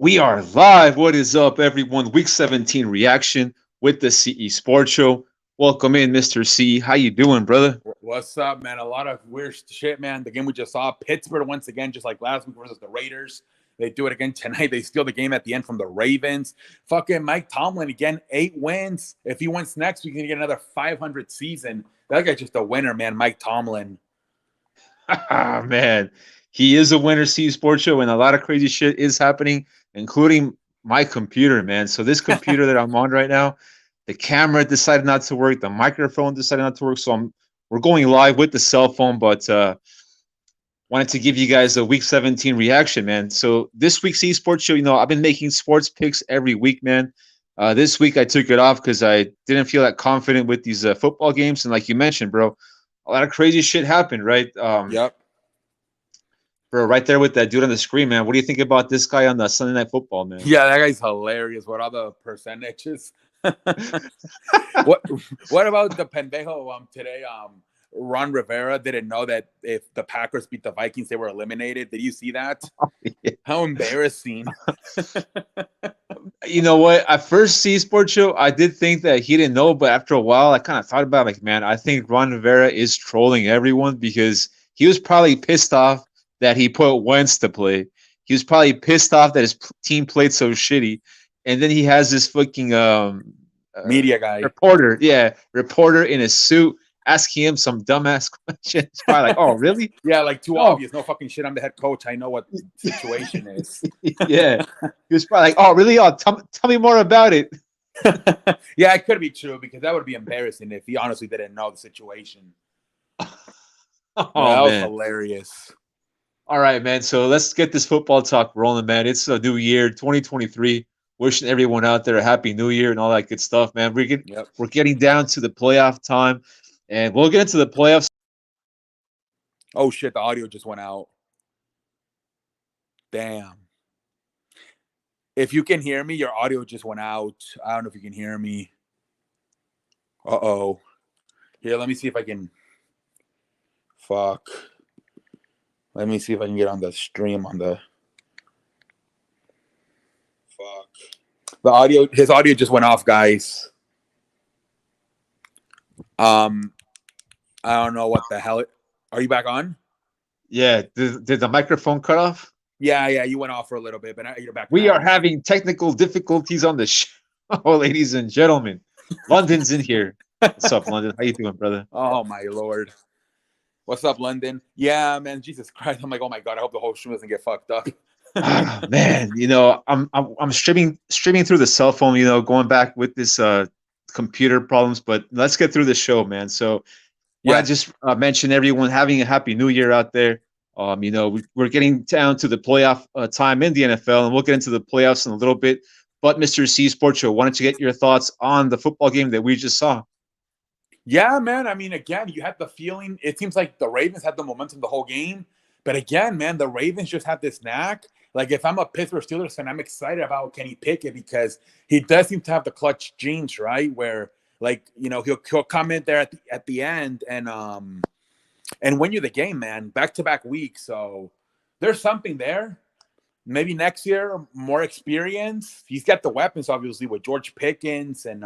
We are live. What is up, everyone? Week 17 reaction with the CE Sports Show. Welcome in, Mr. C. How you doing, brother? What's up, man? A lot of weird shit, man. The game we just saw, Pittsburgh once again, just like last week versus the Raiders. They do it again tonight. They steal the game at the end from the Ravens. Fucking Mike Tomlin again, 8 wins. If he wins next week, he's gonna get another 500 season. That guy's just a winner, man. Mike Tomlin. Man, he is a winner, CE Sports Show, and a lot of crazy shit is happening, including my computer, man. So this computer that I'm on right now, the camera decided not to work, the microphone decided not to work. So we're going live with the cell phone, but wanted to give you guys a Week 17 reaction, man. So this week's esports show, I've been making sports picks every week, man. This week I took it off because I didn't feel that confident with these football games. And like you mentioned, bro, a lot of crazy shit happened, right? Yep. Bro, right there with that dude on the screen, man. What do you think about this guy on the Sunday Night Football, man? Yeah, that guy's hilarious. What are the percentages? what about the pendejo today? Ron Rivera didn't know that if the Packers beat the Vikings, they were eliminated. Did you see that? Oh, yeah. How embarrassing. You know what? At first CE Sports Show, I did think that he didn't know, but after a while, I kind of thought about it, like, man, I think Ron Rivera is trolling everyone because he was probably pissed off that he put Wentz to play. He was probably pissed off that his team played so shitty. And then he has this fucking media guy. Reporter in a suit asking him some dumbass questions. Probably like, oh, really? Yeah, like too obvious. No fucking shit. I'm the head coach. I know what the situation is. Yeah. He was probably like, oh, really? Oh, tell me more about it. Yeah, it could be true because that would be embarrassing if he honestly didn't know the situation. Oh, that was hilarious. All right, man. So let's get this football talk rolling, man. It's a new year, 2023. Wishing everyone out there a happy new year and all that good stuff, man. We're getting down to the playoff time, and we'll get into the playoffs. Oh, shit. The audio just went out. Damn. If you can hear me, your audio just went out. I don't know if you can hear me. Uh-oh. Here, let me see if I can. Fuck. Let me see if I can get on the stream on the. Fuck. His audio just went off, guys. I don't know what the hell. Are you back on? Yeah. Did the microphone cut off? Yeah. You went off for a little bit, but you're back. We are having technical difficulties on the show, ladies and gentlemen. London's in here. What's up, London? How you doing, brother? Oh, my Lord. What's up, London? Yeah, man. Jesus Christ. I'm like, oh, my God. I hope the whole stream doesn't get fucked up. Man, I'm streaming through the cell phone, going back with this computer problems, but let's get through the show, man. So I just mention everyone having a happy new year out there. We're getting down to the playoff time in the NFL, and we'll get into the playoffs in a little bit. But Mr. C Sports Show, why don't you get your thoughts on the football game that we just saw? Yeah, man. I mean, again, you had the feeling. It seems like the Ravens had the momentum the whole game. But again, man, the Ravens just have this knack. Like, if I'm a Pittsburgh Steelers fan, I'm excited about Kenny Pickett because he does seem to have the clutch genes, right? Where, like, he'll come in there at the end and win you the game, man, back-to-back weeks. So there's something there. Maybe next year, more experience. He's got the weapons, obviously, with George Pickens and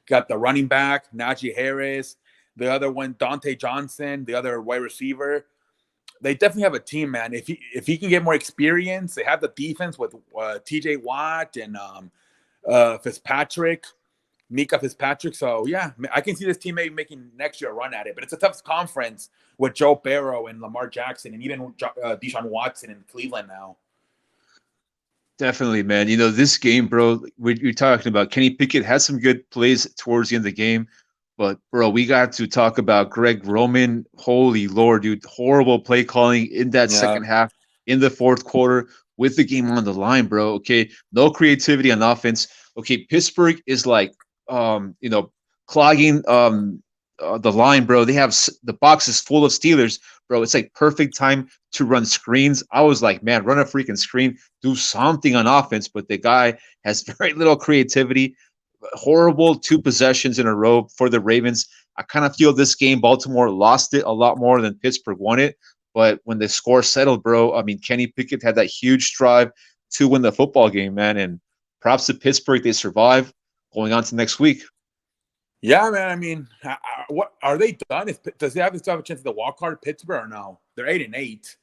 got the running back, Najee Harris, the other one, Dante Johnson, the other wide receiver. They definitely have a team, man. If he can get more experience, they have the defense with T.J. Watt and Fitzpatrick, Mika Fitzpatrick. So, yeah, I can see this team maybe making next year a run at it. But it's a tough conference with Joe Burrow and Lamar Jackson and even Deshaun Watson in Cleveland now. Definitely, man. This game, bro, you're talking about Kenny Pickett had some good plays towards the end of the game. But, bro, we got to talk about Greg Roman. Holy Lord, dude. Horrible play calling in that second half, in the fourth quarter, with the game on the line, bro. Okay, no creativity on offense. Okay, Pittsburgh is like, clogging the line, bro. They have the box is full of Steelers, bro. It's like perfect time to run screens. I was like, man, run a freaking screen, do something on offense. But the guy has very little creativity. Horrible 2 possessions in a row for the Ravens. I kind of feel this game, Baltimore lost it a lot more than Pittsburgh won it. But when the score settled, bro, I mean, Kenny Pickett had that huge drive to win the football game, man. And props to Pittsburgh, they survive going on to next week. Yeah, man. I mean, what are they done? Does they still have a chance at the wild card, Pittsburgh, or no? They're 8-8.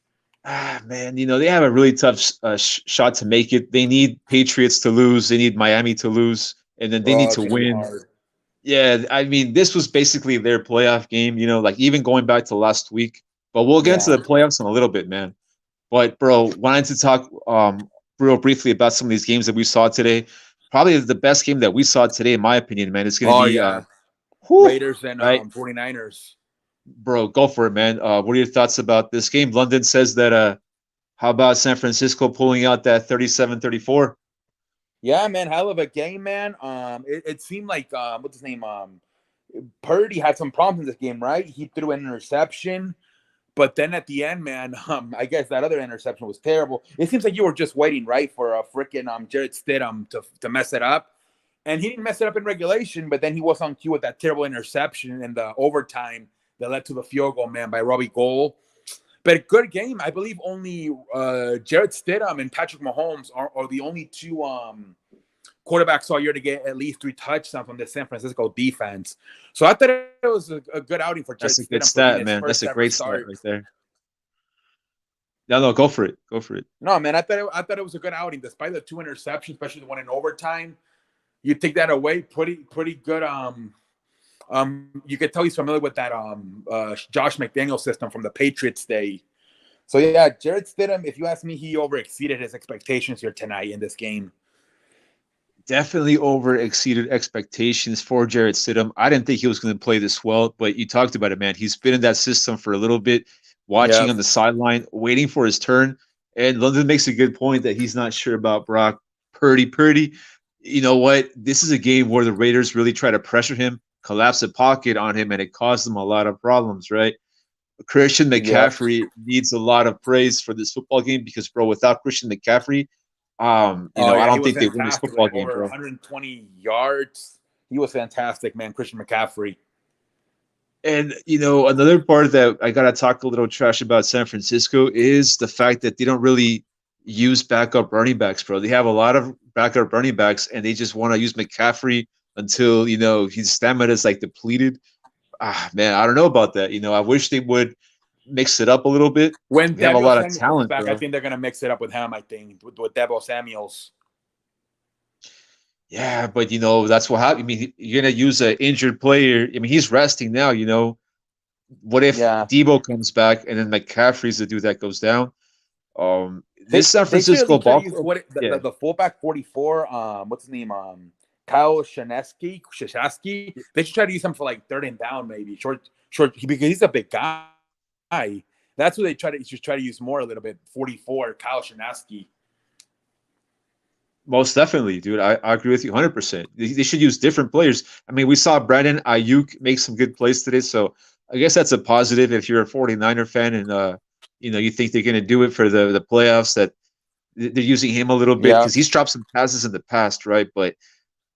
Man, they have a really tough shot to make it. They need Patriots to lose. They need Miami to lose, and then they need to win. Yeah, I mean, this was basically their playoff game, like even going back to last week. But we'll get into the playoffs in a little bit, man. But, bro, wanted to talk real briefly about some of these games that we saw today. Probably the best game that we saw today, in my opinion, man. It's going to be Raiders and 49ers. Bro, go for it, man. What are your thoughts about this game? London says that how about San Francisco pulling out that 37-34? Yeah, man, hell of a game, man. It seemed like what's his name? Purdy had some problems in this game, right? He threw an interception, but then at the end, man, I guess that other interception was terrible. It seems like you were just waiting, right, for a freaking Jarrett Stidham to mess it up. And he didn't mess it up in regulation, but then he was on cue with that terrible interception in the overtime that led to the field goal, man, by Robbie Gould. But a good game. I believe only Jarrett Stidham and Patrick Mahomes are the only two quarterbacks all year to get at least 3 touchdowns from the San Francisco defense. So I thought it was a good outing for Jarrett Stidham. That's a good stat, man. That's a great start right there. No, go for it. Go for it. No, man, I thought it was a good outing, despite the 2 interceptions, especially the one in overtime. You take that away, pretty good. You could tell he's familiar with that Josh McDaniel system from the Patriots day. So yeah, Jarrett Stidham, if you ask me, he overexceeded his expectations here tonight in this game. Definitely overexceeded expectations for Jarrett Stidham. I didn't think he was going to play this well, but you talked about it, man. He's been in that system for a little bit, watching on the sideline, waiting for his turn. And London makes a good point that he's not sure about Brock Purdy. You know what? This is a game where the Raiders really try to pressure him, collapse the pocket on him, and it caused them a lot of problems, right? Christian McCaffrey needs a lot of praise for this football game because, bro, without Christian McCaffrey, I don't think they win this football game, bro. 120 yards. He was fantastic, man, Christian McCaffrey. And, another part that I got to talk a little trash about San Francisco is the fact that they don't really use backup running backs, bro. They have a lot of backup running backs, and they just want to use McCaffrey until, his stamina is like depleted. Man, I don't know about that. I wish they would mix it up a little bit. When they have a lot of talent back, I think they're going to mix it up with him, I think, with Deebo Samuels. Yeah, but, that's what happens. I mean, you're going to use an injured player. I mean, he's resting now, What if Deebo comes back and then McCaffrey's the dude that goes down? This San Francisco ball. The fullback 44, what's his name? Kyle Shanaski. They should try to use him for like 3rd and down, maybe short, because he's a big guy. That's what they try to use more a little bit. 44, Kyle Shanaski. Most definitely, dude. I agree with you 100%. They should use different players. I mean, we saw Brandon Ayuk make some good plays today, so I guess that's a positive if you're a 49er fan and you think they're going to do it for the playoffs, that they're using him a little bit because he's dropped some passes in the past, right? But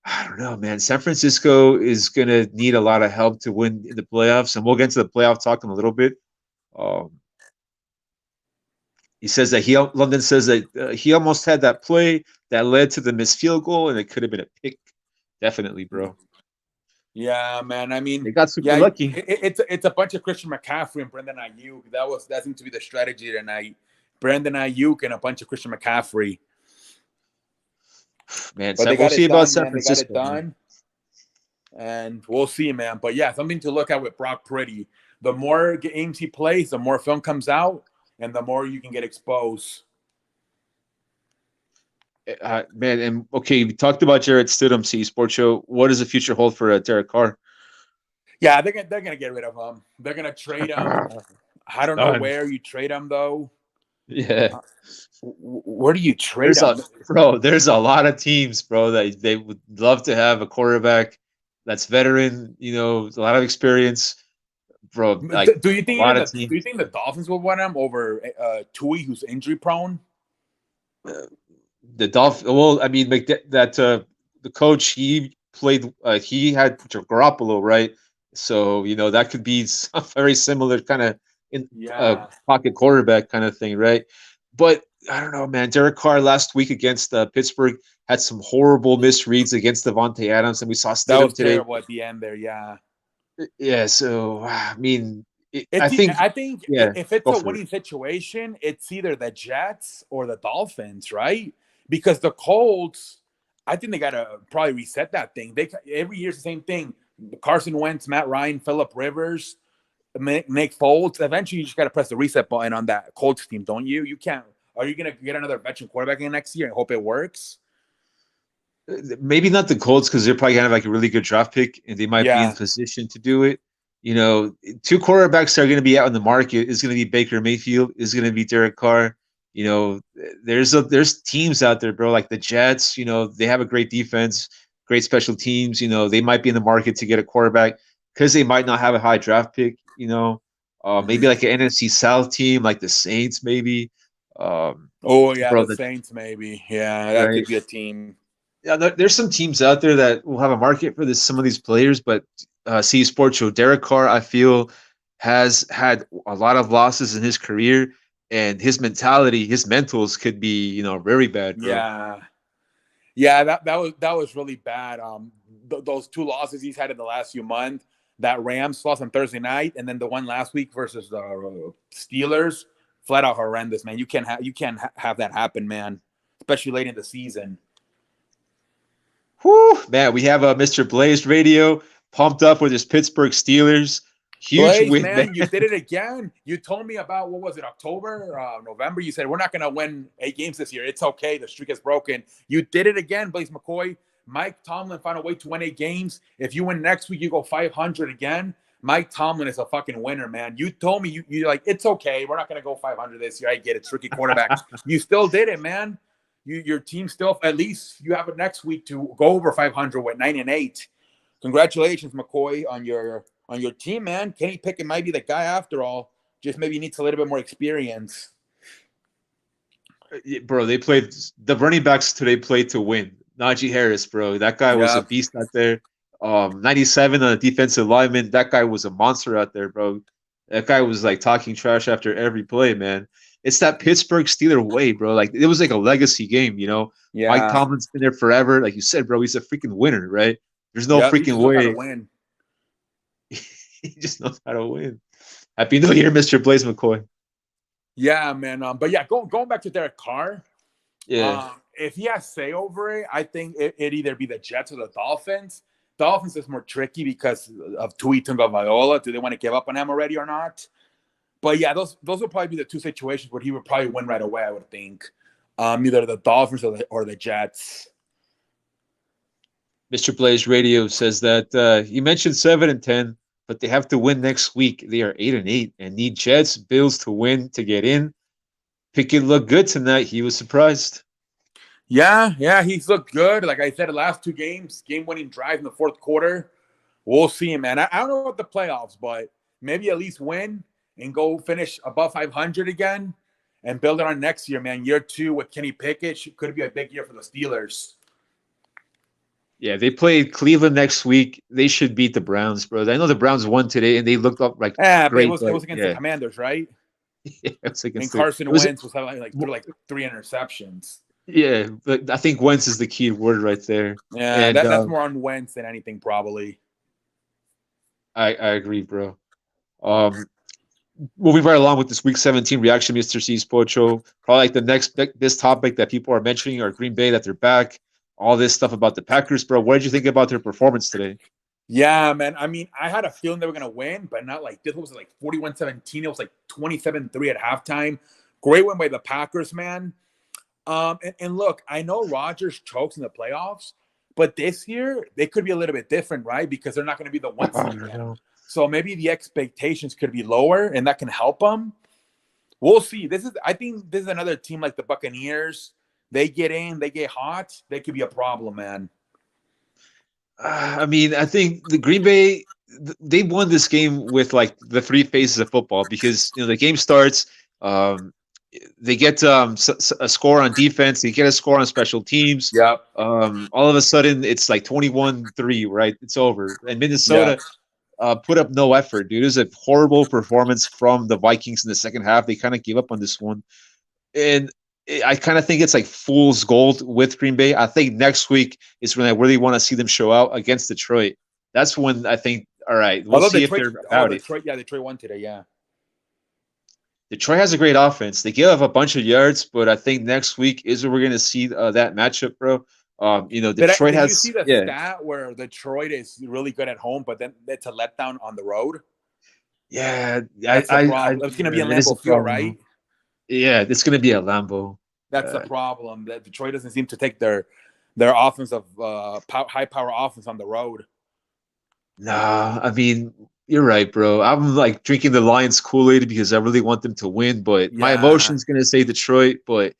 I don't know, man. San Francisco is going to need a lot of help to win in the playoffs, and we'll get into the playoff talk in a little bit. He says that London says that he almost had that play that led to the missed field goal, and it could have been a pick. Definitely, bro. Yeah, man. I mean, they got super lucky. It's a bunch of Christian McCaffrey and Brandon Ayuk. That seemed to be the strategy tonight. Brandon Ayuk and a bunch of Christian McCaffrey. Man, we'll see about San They Francisco. got it done, and we'll see, man. But yeah, something to look at with Brock Purdy. The more games he plays, the more film comes out, and the more you can get exposed. Man, and okay, we talked about Jarrett Stidham, C Sports Show. What does the future hold for Derek Carr? Yeah, they're gonna get rid of him. They're gonna trade him. I don't know where you trade him though. Yeah, where do you trade him, bro? There's a lot of teams, bro, that they would love to have a quarterback that's veteran. A lot of experience, bro. Like, do you think the Dolphins will want him over Tui, who's injury prone? The Dolphins. Well, I mean, the coach, he played. He had Garoppolo, right? So that could be some very similar kind of pocket quarterback kind of thing, right? But I don't know, man. Derek Carr last week against Pittsburgh had some horrible misreads against Devontae Adams, and we saw That Stidham was today. terrible at the end there. Yeah. Yeah, so I mean, I It's, think, I think yeah, if it's go a for it. winning situation, it's either the Jets or the Dolphins, right? Because the Colts, I think they got to probably reset that thing. They every year's the same thing. Carson Wentz, Matt Ryan, Phillip Rivers, Nick Foles. Eventually, you just got to press the reset button on that Colts team, don't you? You can't. Are you going to get another veteran quarterback in next year and hope it works? Maybe not the Colts because they're probably gonna have like a really good draft pick, and they might be in Yeah, position to do it. You know, two quarterbacks that are going to be out in the market is going to be Baker Mayfield, is going to be Derek Carr. You know, there's teams out there, bro, like the Jets. You know, they have a great defense, great special teams. You know, they might be in the market to get a quarterback because they might not have a high draft pick. You know, maybe mm-hmm. like an NFC South team, like the Saints, maybe. Oh yeah, Bro, the Saints maybe. Yeah, that right. could be a team. Yeah, there's some teams out there that will have a market for this. Some of these players, but see, Sports Show, Derek Carr, I feel, has had a lot of losses in his career, and his mentality, his mentals could be, very bad, bro. Yeah, yeah, that was really bad. Those two losses he's had in the last few months. That Rams loss on Thursday night, and then the one last week versus the Steelers, flat out horrendous, man. You can't have that happen, man. Especially late in the season. Whew, man, we have Mr. Blazed Radio pumped up with his Pittsburgh Steelers. Huge Blaze, win, man. man, you did it again. You told me about what was it, October, November? You said we're not going to win 8 games this year. It's okay. The streak is broken. You did it again, Blaze McCoy. Mike Tomlin found a way to win 8 games. If you win next week, you go 500 again. Mike Tomlin is a fucking winner, man. You told me you're like, it's okay. We're not going to go 500 this year. I get it. It's rookie quarterback. You still did it, man. Your team still, at least you have it next week to go over 500 with 9-8. Congratulations, McCoy, on your team, man. Kenny Pickett might be the guy after all. Just maybe needs a little bit more experience. Bro, the running backs today played to win. Najee Harris, bro, that guy was a Yeah. beast out there. 97 on the defensive lineman. That guy was a monster out there, bro. That guy was like talking trash after every play, man. It's that Pittsburgh Steeler way, bro. Like it was like a legacy game, Mike Yeah. Tomlin's been there forever. Like you said, bro, he's a freaking winner, right? There's no Yep. He freaking just knows how to way. win. He just knows how to win. Happy New Year, Mr. Blaze McCoy. Yeah, man. But yeah, going back to Derek Carr. Yeah. If he has say over it, I think it'd either be the Jets or the Dolphins. Dolphins is more tricky because of Tua Tagovailoa. Do they want to give up on him already or not? But yeah, those will probably be the two situations where he would probably win right away, I would think. Either the Dolphins or the Jets. Mr. Blaze Radio says that you mentioned 7-10, but they have to win next week. They are 8-8 and need Jets, Bills to win to get in. Pickett looked good tonight. He was surprised. Yeah, he's looked good. Like I said, the last 2 games, game-winning drive in the fourth quarter. We'll see him, man. I don't know about the playoffs, but maybe at least win and go finish above 500 again and build it on next year, man. Year 2 with Kenny Pickett could be a big year for the Steelers. Yeah, they play Cleveland next week. They should beat the Browns, bro. I know the Browns won today, and they looked up like Yeah, but great. it was against the Commanders, right? Yeah, it was against And Carson it was, Wentz was having like 3 interceptions. yeah, but I think Wentz is the key word right there. Yeah, And that's more on Wentz than anything, probably. I agree, bro. Moving right along with this Week 17 reaction, Mr. C's Pocho. Probably like the next this topic that people are mentioning are Green Bay, that they're back. All this stuff about the Packers, bro. What did you think about their performance today? Yeah, man. I mean, I had a feeling they were going to win, but not like this. Was like 41-17. It was like 27-3 at halftime. Great win by the Packers, man. And look, I know Rodgers chokes in the playoffs, but this year they could be a little bit different, right? Because they're not going to be the one seed again. So maybe the expectations could be lower, and that can help them. We'll see. I think this is another team like the Buccaneers. They get in, they get hot. They could be a problem, man. I mean, I think the Green Bay, they won this game with like the 3 phases of football because the game starts. They get a score on defense. They get a score on special teams. Yep. All of a sudden, it's like 21-3, right? It's over. And Minnesota put up no effort, dude. It was a horrible performance from the Vikings in the second half. They kind of gave up on this one. And I kind of think it's like fool's gold with Green Bay. I think next week is when I really want to see them show out against Detroit. That's when I think, all right, we'll see if they're about it. Detroit won today, yeah. Detroit has a great offense. They give up a bunch of yards, but I think next week is where we're going to see that matchup, bro. Detroit did has. You see the stat where Detroit is really good at home, but then it's a letdown on the road? Yeah, that's the problem. It's going to be in Lambeau Field, right? Yeah, it's going to be at Lambeau. That's the problem. That Detroit doesn't seem to take their offensive high power offense on the road. Nah, I mean, you're right, bro. I'm like drinking the Lions Kool-Aid because I really want them to win, but my emotion's gonna say Detroit. But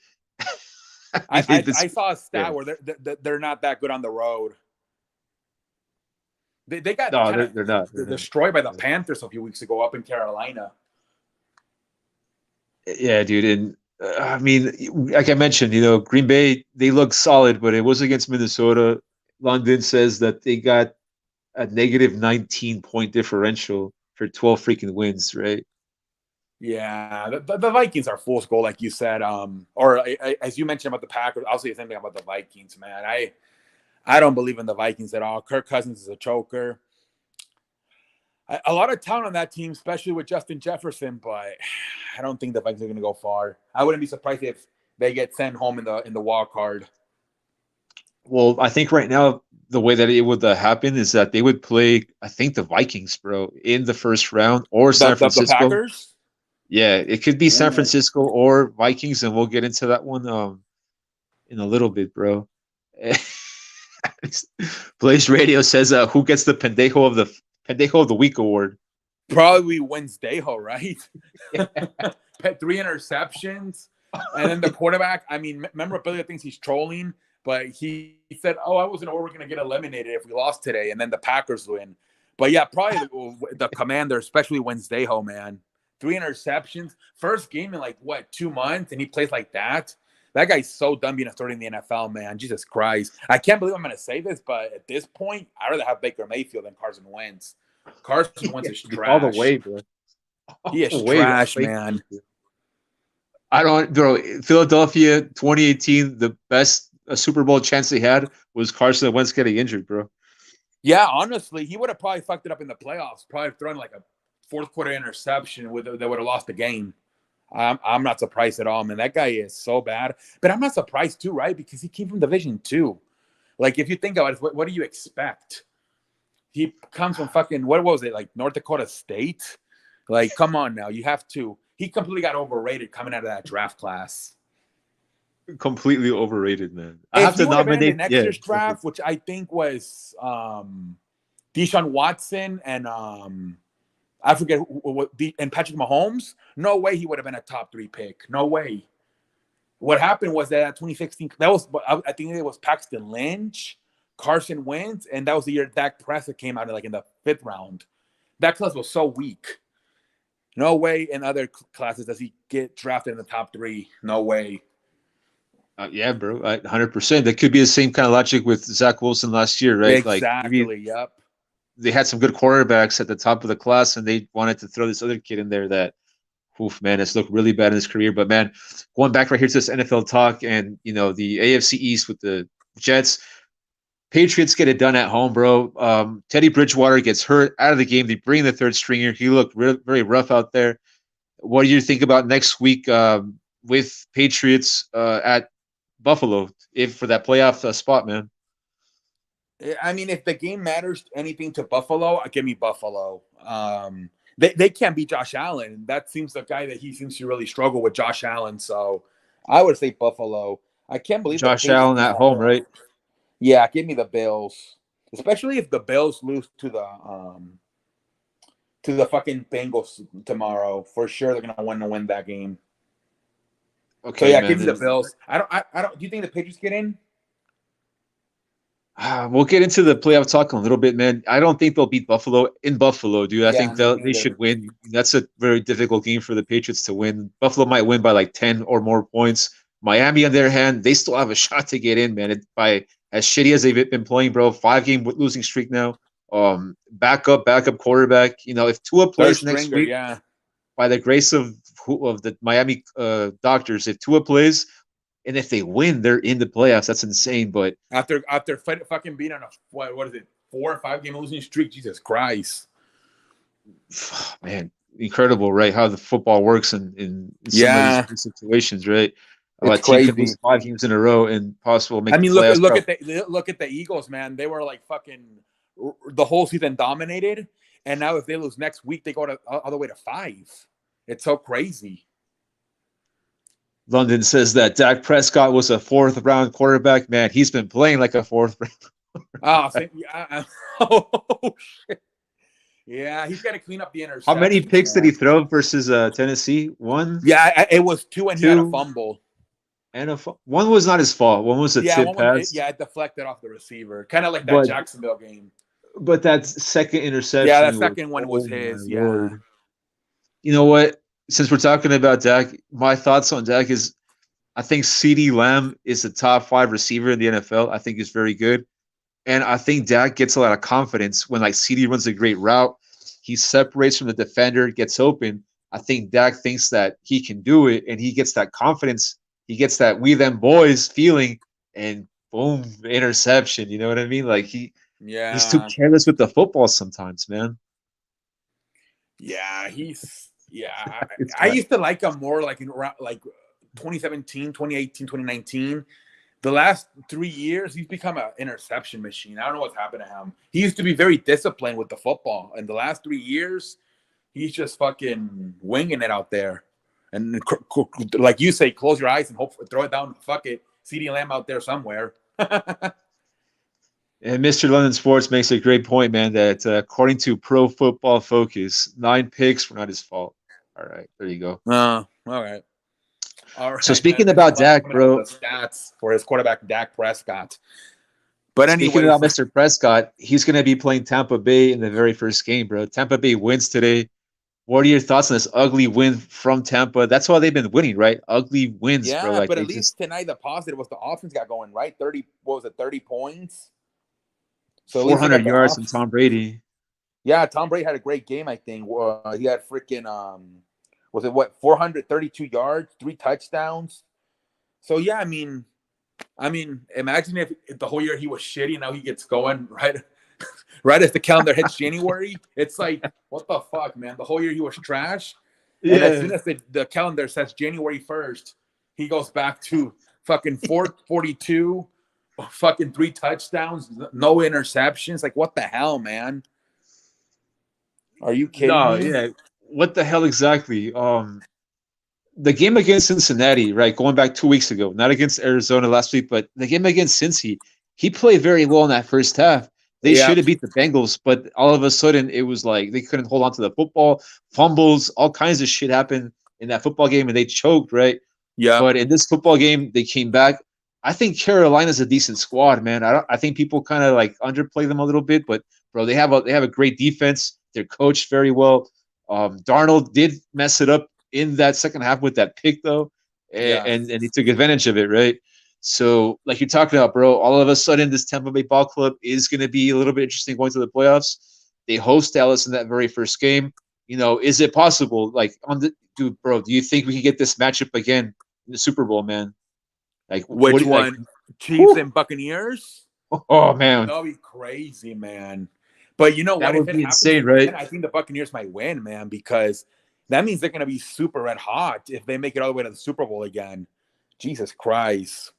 I saw a stat where they're not that good on the road. They got they're not. They're destroyed by the Panthers a few weeks ago up in Carolina. Yeah, dude, and I mean, like I mentioned, Green Bay, they look solid, but it was against Minnesota. London says that they got a negative 19-point differential for 12 freaking wins, right? Yeah, the Vikings are fool's gold, like you said. Or as you mentioned about the Packers, I'll say the same thing about the Vikings, man. I don't believe in the Vikings at all. Kirk Cousins is a choker. A lot of talent on that team, especially with Justin Jefferson, but I don't think the Vikings are going to go far. I wouldn't be surprised if they get sent home in the wild card. Well, I think right now the way that it would happen is that they would play, I think, the Vikings, bro, in the first round, or San Francisco. The Packers? Yeah, it could be San Francisco or Vikings, and we'll get into that one in a little bit, bro. Blaze Radio says, "Who gets the Pendejo of the Week award?" Probably Wednesdayho, right? 3 interceptions, and then the quarterback. I mean, memorabilia thinks he's trolling, but he said, "Oh, I wasn't we're going to get eliminated if we lost today," and then the Packers win. But yeah, probably the Commander, especially Wednesdayho, man. 3 interceptions, first game in 2 months, and he plays like that. That guy's so done being a starter in the NFL, man. Jesus Christ. I can't believe I'm going to say this, but at this point, I'd rather have Baker Mayfield than Carson Wentz. Carson Wentz is trash. All the way, bro. He is trash, man. Bro, Philadelphia 2018, the best Super Bowl chance they had was Carson Wentz getting injured, bro. Yeah, honestly, he would have probably fucked it up in the playoffs. Probably thrown a fourth quarter interception that would have lost the game. I'm not surprised at all, man. That guy is so bad. But I'm not surprised too, right? Because he came from Division 2. If you think about it, what do you expect? He comes from fucking, what was it, North Dakota State? Come on now. You have to. He completely got overrated coming out of that draft class. Completely overrated, man. I have to nominate next year's draft, which I think was Deshaun Watson and I forget and Patrick Mahomes. No way he would have been a top 3 pick. No way. What happened was that 2016, I think it was Paxton Lynch, Carson Wentz, and that was the year Dak Prescott came out in the 5th round. That class was so weak. No way in other classes does he get drafted in the top 3. No way. Yeah, bro, 100%. That could be the same kind of logic with Zach Wilson last year, right? Exactly. Yep. They had some good quarterbacks at the top of the class, and they wanted to throw this other kid in there that, oof, man, it's looked really bad in his career. But man, going back right here to this NFL talk, and the AFC East with the Jets, Patriots get it done at home, bro. Teddy Bridgewater gets hurt out of the game. They bring the 3rd stringer. He looked very rough out there. What do you think about next week with Patriots at Buffalo for that playoff spot, man? I mean, if the game matters anything to Buffalo, give me Buffalo. They can't beat Josh Allen. That seems the guy that he seems to really struggle with, Josh Allen. So I would say Buffalo. I can't believe Josh Allen at home, right? Yeah, give me the Bills, especially if the Bills lose to the fucking Bengals tomorrow. For sure, they're gonna want to win that game. Okay, so yeah, man, give me the Bills. I don't. Do you think the Patriots get in? We'll get into the playoff talk in a little bit, man. I don't think they'll beat Buffalo in Buffalo, dude. I think they should win. That's a very difficult game for the Patriots to win. Buffalo might win by 10 or more points. Miami, on their hand, they still have a shot to get in, man. By as shitty as they've been playing, bro. 5-game losing streak now. Backup quarterback. If Tua plays next week, by the grace of the Miami doctors, if Tua plays, And if they win, they're in the playoffs. That's insane. But after fucking being on a what is it, 4 or 5 game losing streak? Jesus Christ, man, incredible, right? How the football works in some of these situations, right? A it's team can crazy. lose 5 games in a row and possible make I mean, the playoffs. look at the Eagles, man. They were like fucking the whole season dominated, and now if they lose next week, they go to all the way to 5. It's so crazy. London says that Dak Prescott was a 4th round quarterback. Man, he's been playing like a 4th round. Oh shit. Yeah, he's got to clean up the interception. How many picks did he throw versus Tennessee? 1? Yeah, it was 2, and 2. He had a fumble. And one was not his fault. One was a tip pass. It deflected off the receiver, kind of like that Jacksonville game. But that second interception. Yeah, that second one was his. Yeah. Lord. You know what? Since we're talking about Dak, my thoughts on Dak is, I think CeeDee Lamb is the top 5 receiver in the NFL. I think he's very good, and I think Dak gets a lot of confidence when like CeeDee runs a great route. He separates from the defender, gets open. I think Dak thinks that he can do it, and he gets that confidence. He gets that "we them boys" feeling, and boom, interception. You know what I mean? Like he's too careless with the football sometimes, man. Yeah, I used to like him more like in around like 2017, 2018, 2019. The last 3 years, he's become an interception machine. I don't know what's happened to him. He used to be very disciplined with the football, and the last 3 years, he's just fucking winging it out there. And like you say, close your eyes and hope throw it down. Fuck it, CeeDee Lamb out there somewhere. And Mr. London Sports makes a great point, man, that according to Pro Football Focus, 9 picks were not his fault. All right, there you go. All right. So speaking about Dak, bro, the stats for his quarterback, Dak Prescott. But anyway, speaking about Mr. Prescott, he's going to be playing Tampa Bay in the very first game, bro. Tampa Bay wins today. What are your thoughts on this ugly win from Tampa? That's why they've been winning, right? Ugly wins, bro. Yeah, but at least tonight the positive was the offense got going, right? 30 points? So 400 yards from Tom Brady. Yeah, Tom Brady had a great game, I think. He had freaking, 432 yards, 3 touchdowns. So, yeah, I mean, imagine if the whole year he was shitty and now he gets going right as the calendar hits January. It's like, what the fuck, man? The whole year he was trash. Yeah. And as soon as the calendar says January 1st, he goes back to fucking 442, fucking 3 touchdowns, no interceptions. Like, what the hell, man? Are you kidding me? Yeah. What the hell exactly? The game against Cincinnati, right? Going back 2 weeks ago, not against Arizona last week, but the game against Cincy, he played very well in that first half. They should have beat the Bengals, but all of a sudden it was like they couldn't hold on to the football, fumbles, all kinds of shit happened in that football game, and they choked, right? Yeah. But in this football game, they came back. I think Carolina's a decent squad, man. I think people kind of like underplay them a little bit, but bro, they have a great defense. They're coached very well. Darnold did mess it up in that second half with that pick, though, and he took advantage of it, right? So, like you're talking about, bro, all of a sudden this Tampa Bay Ball Club is going to be a little bit interesting going to the playoffs. They host Dallas in that very first game. You know, is it possible? Like, do you think we can get this matchup again in the Super Bowl, man? Like, which one? Like, Chiefs and Buccaneers? Oh, man. That'll be crazy, man. But you know what? That would be insane, right? I think the Buccaneers might win, man, because that means they're going to be super red hot if they make it all the way to the Super Bowl again. Jesus Christ.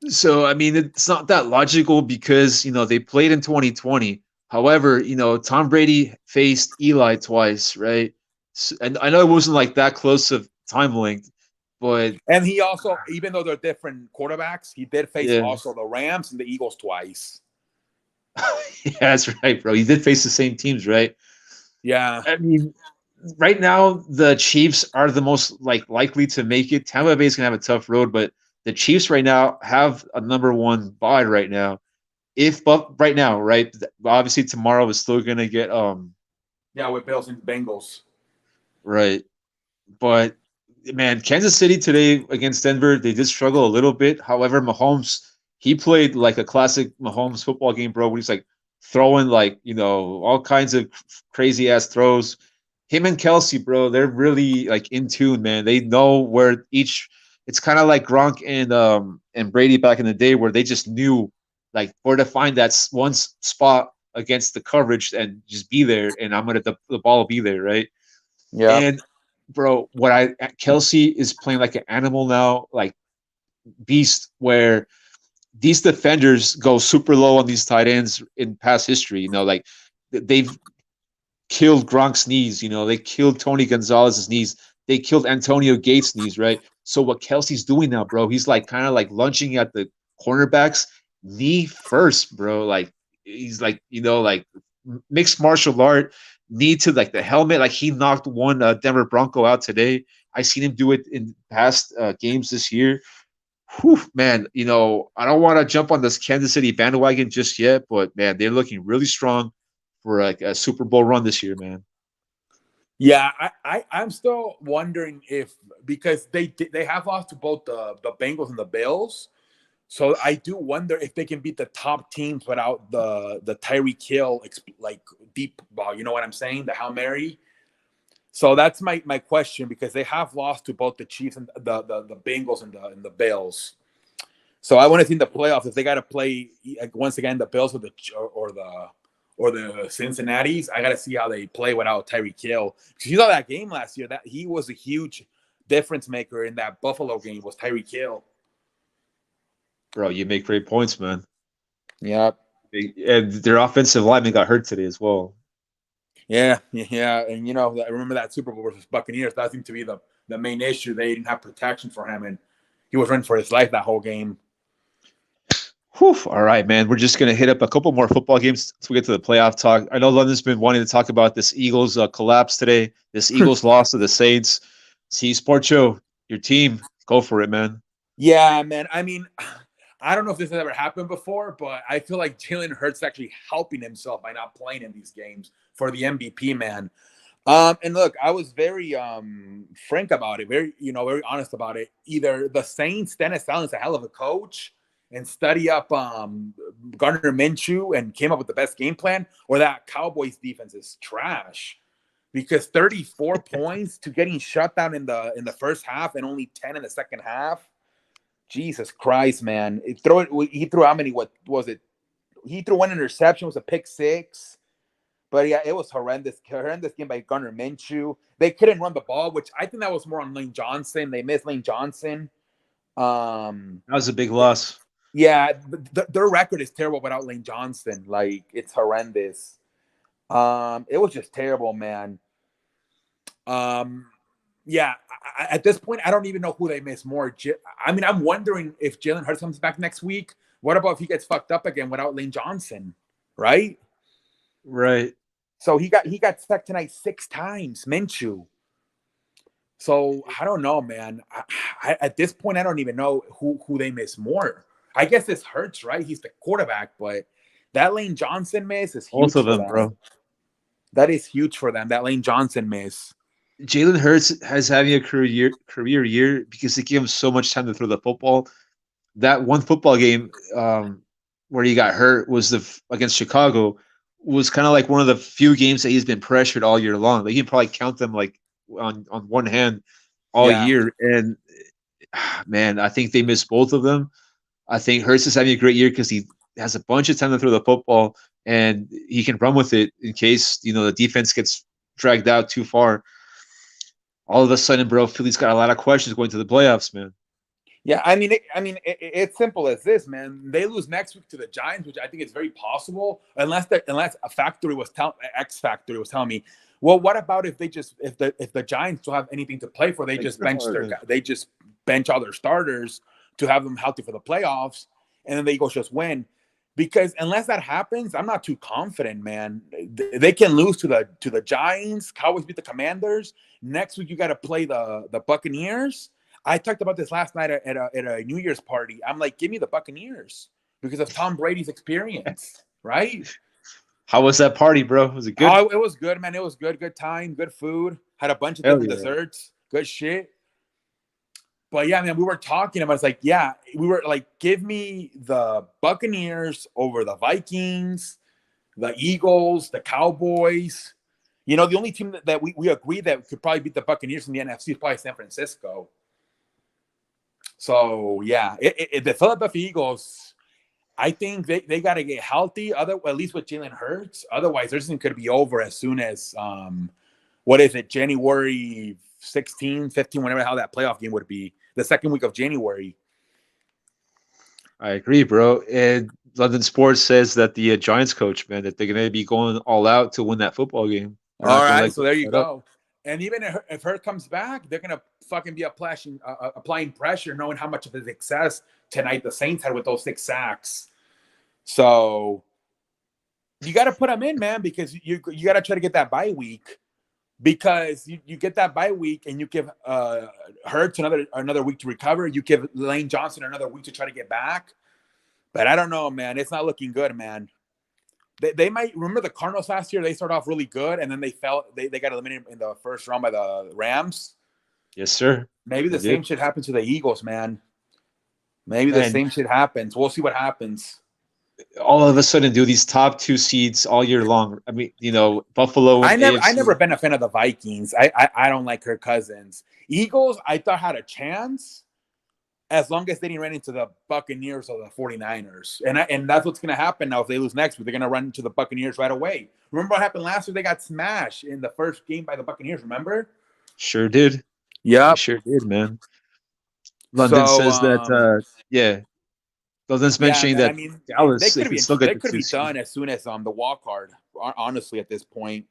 So, I mean, it's not that logical because, you know, they played in 2020. However, you know, Tom Brady faced Eli twice, right? So, and I know it wasn't like that close of time length, but... And he also, even though they're different quarterbacks, he did face also the Rams and the Eagles twice. Yeah, that's right, bro. He did face the same teams, right? Yeah. I mean, right now, the Chiefs are the most likely to make it. Tampa Bay is going to have a tough road, but the Chiefs right now have a number 1 bye right now. Right now, right? Obviously, tomorrow is still going to get with Bills and Bengals. Right. But man, Kansas City today against Denver, they did struggle a little bit. However, Mahomes, he played like a classic Mahomes football game, bro. Where he's like throwing like, you know, all kinds of crazy ass throws. Him and Kelsey, bro, they're really like in tune, man. They know where each it's kind of like Gronk and Brady back in the day, where they just knew like where to find that one spot against the coverage and just be there, and the ball will be there, right? Yeah. And bro, Kelsey is playing like an animal now, like beast, where these defenders go super low on these tight ends in past history. Like they've killed Gronk's knees. They killed Tony Gonzalez's knees. They killed Antonio Gates' knees, right? So what Kelsey's doing now, bro, he's like kind of like lunging at the cornerbacks knee first, bro. Like he's like, like mixed martial art, knee to like the helmet. Like he knocked one Denver Bronco out today. I seen him do it in past games this year. Whew, man, I don't want to jump on this Kansas City bandwagon just yet, but man, they're looking really strong for like a Super Bowl run this year, man. Yeah, I'm still wondering because they have lost to both the Bengals and the Bills, so I do wonder if they can beat the top teams without the Tyreek Hill like deep ball. You know what I'm saying? The Hail Mary. So that's my question, because they have lost to both the Chiefs and the Bengals and the Bills. So I want to see in the playoffs if they got to play once again the Bills or the Cincinnati's. I got to see how they play without Tyreek Hill. Because you saw that game last year, that he was a huge difference maker in that Buffalo game, was Tyreek Hill. Bro, you make great points, man. Yeah. And their offensive lineman got hurt today as well. Yeah. And, I remember that Super Bowl versus Buccaneers. That seemed to be the main issue. They didn't have protection for him, and he was running for his life that whole game. Whew. All right, man. We're just going to hit up a couple more football games until we get to the playoff talk. I know London's been wanting to talk about this Eagles collapse today, this Eagles loss to the Saints. See, Sport Show, your team, go for it, man. Yeah, man. I mean, I don't know if this has ever happened before, but I feel like Jalen Hurts actually helping himself by not playing in these games for the MVP, man. And look, I was very frank about it, very honest about it. Either the Saints, Dennis Allen's a hell of a coach and study up Gardner Minshew and came up with the best game plan, or that Cowboys defense is trash. Because 34 points to getting shut down in the first half and only 10 in the second half. Jesus Christ, man. He threw how many? What was it? He threw one interception, it was a pick six. But yeah, it was horrendous game by Gardner Minshew. They couldn't run the ball, which I think that was more on Lane Johnson. They missed Lane Johnson. That was a big loss. Yeah, their record is terrible without Lane Johnson. Like, it's horrendous. It was just terrible, man. Yeah, at this point, I don't even know who they miss more. I mean, I'm wondering if Jalen Hurts comes back next week. What about if he gets fucked up again without Lane Johnson? Right. So he got sacked tonight 6 times, Minshew. So I don't know, man. At this point, I don't even know who they miss more. I guess it's Hurts, right? He's the quarterback, but that Lane Johnson miss is huge. Both of them, bro. That is huge for them. That Lane Johnson miss. Jalen Hurts has having a career year because they give him so much time to throw the football. That one football game where he got hurt was against Chicago, was kind of like one of the few games that he's been pressured all year long. Like, you can probably count them like on one hand all year. And man, I think they missed both of them. I think Hurts is having a great year because he has a bunch of time to throw the football and he can run with it in case, the defense gets dragged out too far. All of a sudden, bro, Philly's got a lot of questions going to the playoffs, man. Yeah, I mean, it's simple as this, man. They lose next week to the Giants, which I think is very possible, unless X Factory was telling me, well, what about if the Giants don't have anything to play for? They just bench all their starters to have them healthy for the playoffs, and then the Eagles just win. Because unless that happens, I'm not too confident, man. They can lose to the Giants. Cowboys beat the Commanders. Next week, you got to play the Buccaneers. I talked about this last night at a New Year's party. I'm like, give me the Buccaneers because of Tom Brady's experience, right? How was that party, bro? Was it good? Oh, it was good, man. It was good. Good time, good food. Had a bunch of different desserts. Good shit. But yeah, man, we were talking about, it's like, yeah, we were like, give me the Buccaneers over the Vikings, the Eagles, the Cowboys. The only team that we agree that could probably beat the Buccaneers in the NFC is probably San Francisco. So yeah, the Philadelphia Eagles, I think they got to get healthy. At least with Jalen Hurts. Otherwise, their season could be over as soon as what is it, January 16, 15, whenever how that playoff game would be, the second week of January. I agree, bro. And London Sports says that the Giants coach, man, that they're going to be going all out to win that football game. They're All not gonna right, let so there you go. And even if Hurt comes back, they're gonna fucking be applying pressure, knowing how much of a success tonight the Saints had with those 6 sacks. So you got to put them in, man, because you got to try to get that bye week. Because you get that bye week and you give Hurts another week to recover. You give Lane Johnson another week to try to get back. But I don't know, man. It's not looking good, man. They might remember the Cardinals last year. They started off really good, and then they got eliminated in the first round by the Rams. Yes, sir. Maybe the same shit happens to the Eagles, man. Maybe the same shit happens. We'll see what happens. All of a sudden, do these top 2 seeds all year long. I mean, Buffalo. I never been a fan of the Vikings. I don't like Kirk Cousins. Eagles, I thought had a chance, as long as they didn't run into the Buccaneers or the 49ers. And that's what's going to happen now if they lose next week. They're going to run into the Buccaneers right away. Remember what happened last year? They got smashed in the first game by the Buccaneers, remember? Sure did. Yeah. Sure did, man. London says that, London's mentioning that Dallas, they could be done as soon as the wild card, honestly, at this point.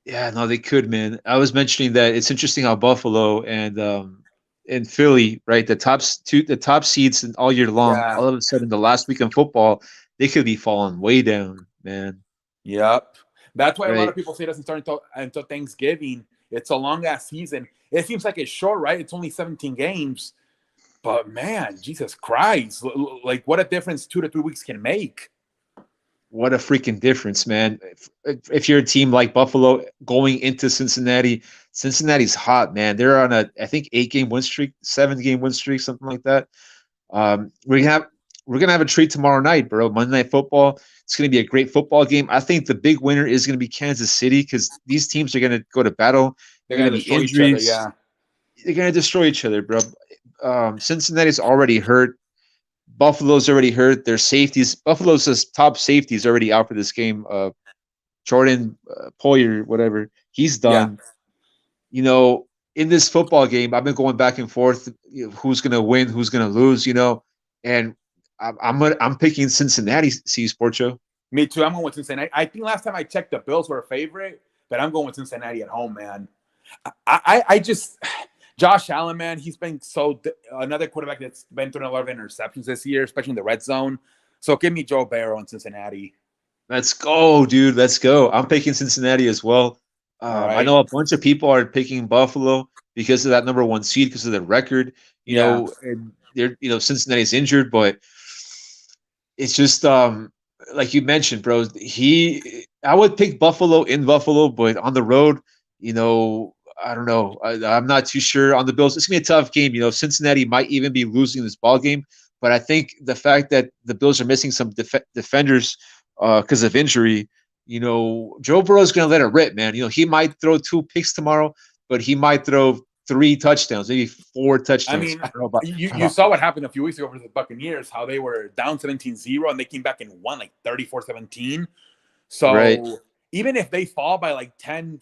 Yeah, no, they could, man. I was mentioning that it's interesting how Buffalo and Philly, right, the top seeds all year long, all of a sudden the last week in football, they could be falling way down, man. Yep. That's why a lot of people say it doesn't start until Thanksgiving. It's a long ass season. It seems like it's short, right? It's only 17 games. But man, Jesus Christ, like what a difference 2 to 3 weeks can make. What a freaking difference, man. If you're a team like Buffalo going into Cincinnati, Cincinnati's hot, man. They're on I think 8-game win streak, 7-game win streak, something like that. We're gonna have a treat tomorrow night, bro. Monday Night Football. It's gonna be a great football game. I think the big winner is gonna be Kansas City because these teams are gonna go to battle. They're gonna be injuries. Yeah, they're gonna destroy each other, bro. Cincinnati's already hurt. Buffalo's already hurt. Their safeties. Buffalo's top safety is already out for this game. Jordan Poyer, whatever, he's done. Yeah. In this football game, I've been going back and forth. Who's gonna win? Who's gonna lose? And I'm picking Cincinnati. See, Sport Show. Me too. I'm going with Cincinnati. I think last time I checked, the Bills were a favorite, but I'm going with Cincinnati at home, man. I just. Josh Allen, man, he's been another quarterback that's been throwing a lot of interceptions this year, especially in the red zone. So give me Joe Burrow in Cincinnati. Let's go, dude. Let's go. I'm picking Cincinnati as well. Right. I know a bunch of people are picking Buffalo because of that number 1 seed, because of the record. And they're Cincinnati's injured, but it's just like you mentioned, bro. I would pick Buffalo in Buffalo, but on the road, I don't know. I'm not too sure on the Bills. It's going to be a tough game. Cincinnati might even be losing this ball game. But I think the fact that the Bills are missing some defenders because of injury, Joe Burrow is going to let it rip, man. He might throw 2 picks tomorrow, but he might throw 3 touchdowns, maybe 4 touchdowns. I mean, you saw what happened a few weeks ago with the Buccaneers, how they were down 17-0 and they came back and won like 34-17. So even if they fall by like 10,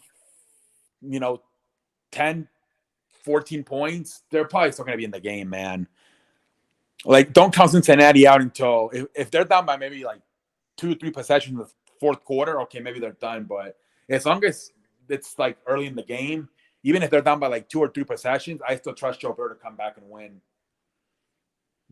14 points, they're probably still going to be in the game, man. Like, don't count Cincinnati out until if they're down by maybe like 2 or 3 possessions in the fourth quarter, okay, maybe they're done. But as long as it's like early in the game, even if they're down by like 2 or 3 possessions, I still trust Joe Burrow to come back and win.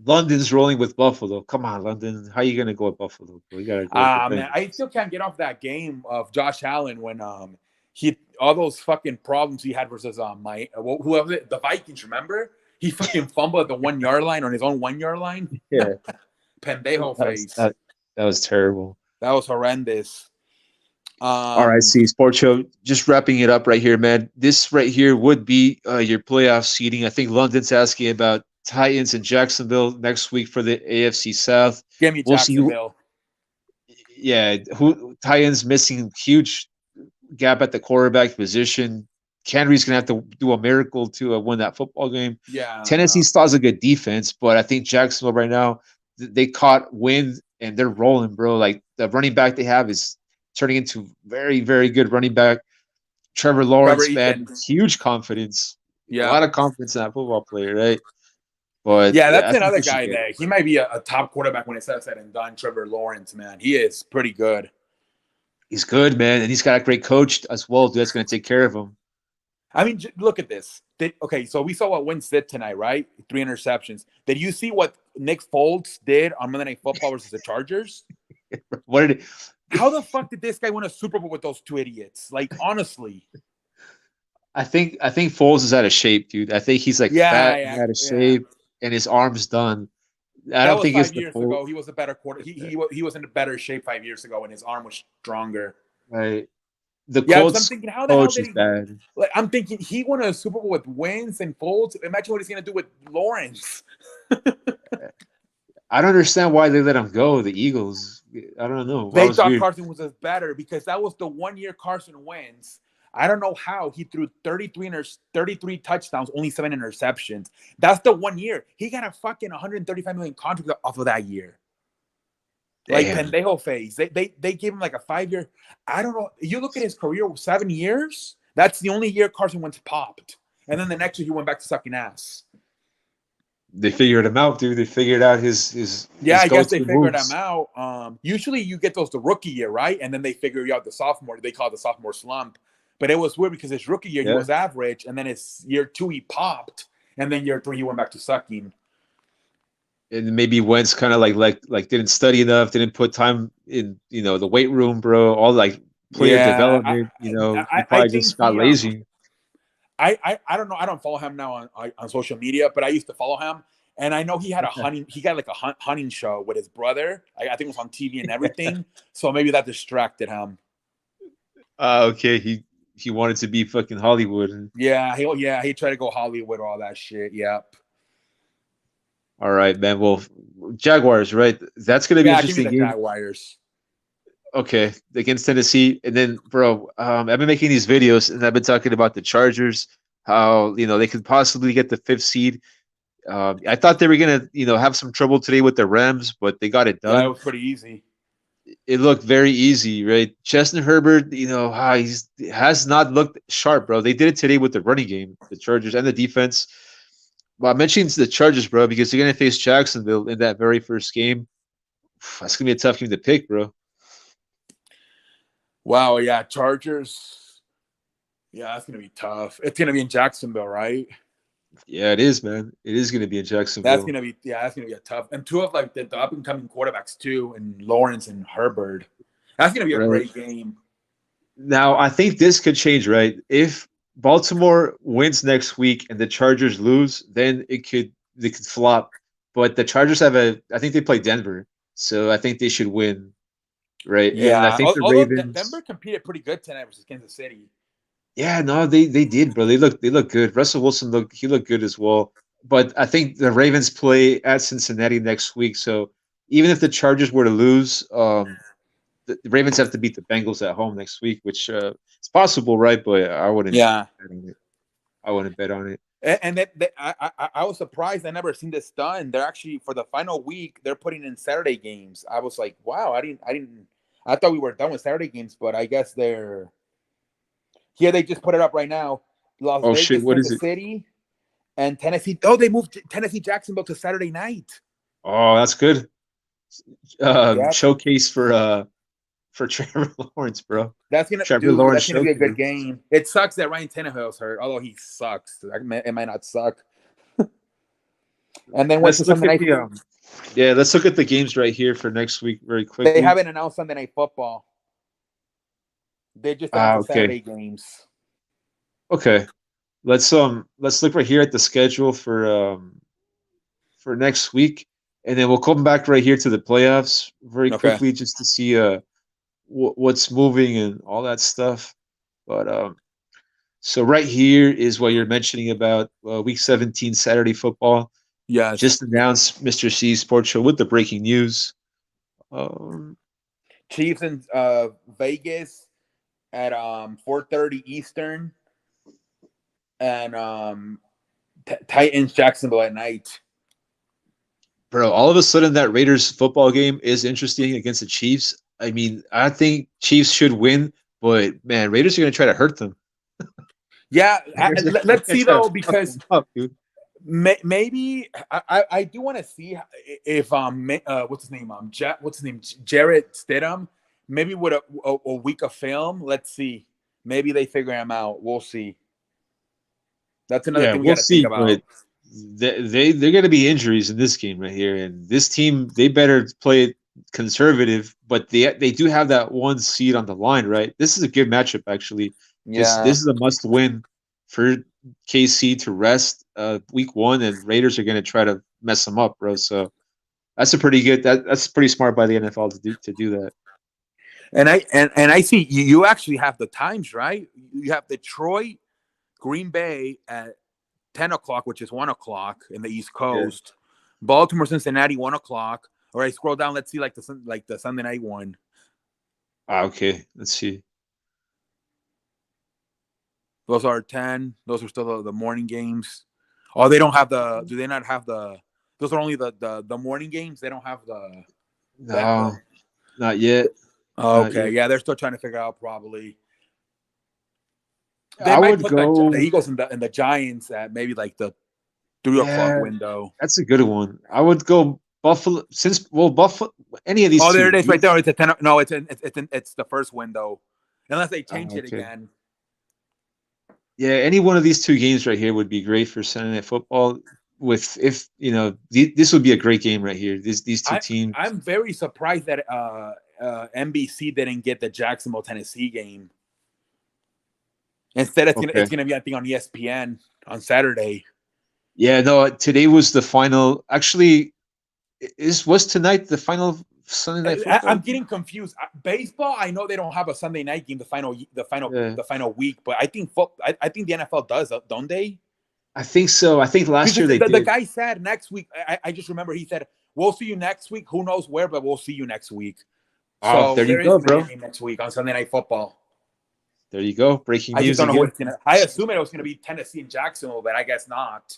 London's rolling with Buffalo. Come on, London. How are you going to go with Buffalo? We gotta go man, I still can't get off that game of Josh Allen when all those fucking problems he had versus who was it? The Vikings, remember? He fucking fumbled at the 1 yard line on his own 1 yard line. Yeah. Pendejo face. That was terrible. That was horrendous. All right, see, Sports Show, just wrapping it up right here, man. This right here would be your playoff seeding. I think London's asking about Titans and Jacksonville next week for the AFC South. Give me Jacksonville. Titans missing huge gap at the quarterback position. Henry's gonna have to do a miracle to win that football game. Yeah, Tennessee still has a good defense, but I think Jacksonville right now they caught wind and they're rolling, bro. Like the running back they have is turning into very, very good running back. Trevor Trevor Lawrence, man, Ethan. huge confidence, a Yeah, lot of confidence in that football player, right? But yeah, yeah, that's I think another they should guy get it. that he might be a top quarterback when it's said and done. Trevor Lawrence, man, he is pretty good. He's good, man, and he's got a great coach as well. Dude, that's going to take care of him. I mean, look at this. Okay, so we saw what Wentz did tonight, right? 3 interceptions. Did you see what Nick Foles did on Monday Night Football versus the Chargers? What did it? How the fuck did this guy win a Super Bowl with those 2 idiots? Like, honestly. I think Foles is out of shape, dude. I think he's like fat and out of shape, and his arm's done. I That don't was think it's 5 the years full. ago. He was a better quarter. He was in a better shape 5 years ago, and his arm was stronger. Right. The Yeah, because I'm Colts thinking, how the hell coach did is he? bad. Like, I'm thinking he won a Super Bowl with Wentz and Foles. Imagine what he's gonna do with Lawrence. I don't understand why they let him go. The Eagles. I don't know. That They was thought weird. Carson was better because that was the 1 year Carson Wentz. I don't know how he threw 33 touchdowns, only 7 interceptions. That's the 1 year. He got a fucking 135 million contract off of that year. Like Damn. Pendejo phase. They gave him like a 5 year. I don't know. You look at his career, 7 years. That's the only year Carson Wentz popped. And then the next year he went back to sucking ass. They figured him out, dude. They figured out his Yeah, I guess they go-to figured moves. him out. Usually you get those the rookie year, right? And then they figure you out the sophomore. They call it the sophomore slump. But it was weird because his rookie year he was average, and then his year 2 he popped, and then year 3 he went back to sucking. And maybe Wentz kind of like didn't study enough, didn't put time in the weight room, bro. All like player development, he I probably think just got lazy. I don't know. I don't follow him now on social media, but I used to follow him, and I know he had he got like a hunting show with his brother. I think it was on TV and everything. So maybe that distracted him. Okay, he wanted to be fucking Hollywood. He tried to go Hollywood, all that shit. Yep. All right, man. Well, Jaguars, right? That's gonna be an Give me interesting the game. Jaguars. Okay, against Tennessee, and then, bro, I've been making these videos, and I've been talking about the Chargers, how they could possibly get the 5th seed. I thought they were gonna, have some trouble today with the Rams, but they got it Yeah, it done. was pretty easy. It looked very easy, right? Justin Herbert, he has not looked sharp, bro. They did it today with the running game, the Chargers and the defense. Well, I'm mentioning the Chargers, bro, because they're gonna face Jacksonville in that very first game. That's gonna be a tough game to pick, bro. Wow, yeah, Chargers. Yeah, that's gonna be tough. It's gonna be in Jacksonville, right? Yeah, it is, man. It is gonna be in Jacksonville. That's gonna be a tough. And 2 of like the up and coming quarterbacks too, and Lawrence and Herbert. That's gonna be a great game. Now, I think this could change, right? If Baltimore wins next week and the Chargers lose, then they could flop. But the Chargers I think they play Denver, so I think they should win, right? And I Yeah, think the although Ravens. Denver competed pretty good tonight versus Kansas City. Yeah, no, they did, bro. They look good. Russell Wilson looked good as well. But I think the Ravens play at Cincinnati next week, so even if the Chargers were to lose, the Ravens have to beat the Bengals at home next week, which it's possible, right? But I wouldn't. Yeah, bet on it. I wouldn't bet on it. and I was surprised. I never seen this done. They're actually for the final week. They're putting in Saturday games. I was like, wow. I thought we were done with Saturday games, but I guess they're here. They just put it up right now. Las Vegas, Shit! What Kansas is it? City, and Tennessee. Oh, they moved Tennessee Jacksonville to Saturday night. Oh, that's good. Yep. Showcase for Trevor Lawrence, bro. That's gonna be a good game. It sucks that Ryan Tannehill's hurt, although he sucks. It might not suck. And then what's the Sunday night? Yeah, let's look at the games right here for next week very quickly. They haven't announced Sunday Night Football. They just announced the Saturday games. Okay, let's look right here at the schedule for next week, and then we'll come back right here to the playoffs very quickly just to see what's moving and all that stuff. But so right here is what you're mentioning about week 17 Saturday football. Yeah, just announced Mr. C Sports Show with the breaking news. Chiefs in Vegas at 4:30 Eastern. and Titans Jacksonville at night. Bro, all of a sudden that Raiders football game is interesting against the Chiefs. I mean, I think Chiefs should win, but man, Raiders are going to try to hurt them. Yeah, let's see though, Fuck because them up, dude. maybe I do want to see if what's his name Jarrett Stidham, maybe with a week of film. Let's see, maybe they figure him out. We'll see. That's another thing we we'll got to see. think about. They're going to be injuries in this game right here, and this team they better play it conservative. But they do have that one seed on the line, right? This is a good matchup actually. Yeah, This is a must win for KC to rest week one, and Raiders are going to try to mess them up, bro. So that's a pretty good. That's pretty smart by the NFL to do that. and I see you actually have the times right. You have Detroit, Green Bay at 10 o'clock, which is 1 o'clock in the East Coast. Yeah. Baltimore, Cincinnati, 1 o'clock. All right, scroll down. Let's see, like the Sunday night one. Okay, let's see. Those are 10. Those are still the morning games. Oh, they don't have the. Do they not have the? Those are only the morning games. They don't have the. No, not yet. Okay, not yet. Yeah, they're still trying to figure out probably. They I might would put go the Eagles and the Giants at maybe like the 3 o'clock window. That's a good one. I would go Buffalo Buffalo. Any of these. Oh, there it is, right there. It's a 10. No, it's the first window, unless they change it again. Yeah, any one of these two games right here would be great for Sunday Night Football. This would be a great game right here. These two teams. I'm very surprised that NBC didn't get the Jacksonville Tennessee game. Instead, it's gonna be, I think, on ESPN on Saturday. Yeah, no. Today was the final. Actually, was tonight the final Sunday Night Football? I'm getting confused. Baseball, I know they don't have a Sunday night game the final week, but I think the NFL does, don't they? I think so. I think last year they did. The guy said next week. I just remember he said, "We'll see you next week. Who knows where, but we'll see you next week." So there you go, bro. Next week on Sunday Night Football. There you go. Breaking news. I just don't know what it's gonna. I assume it was gonna be Tennessee and Jacksonville, but I guess not.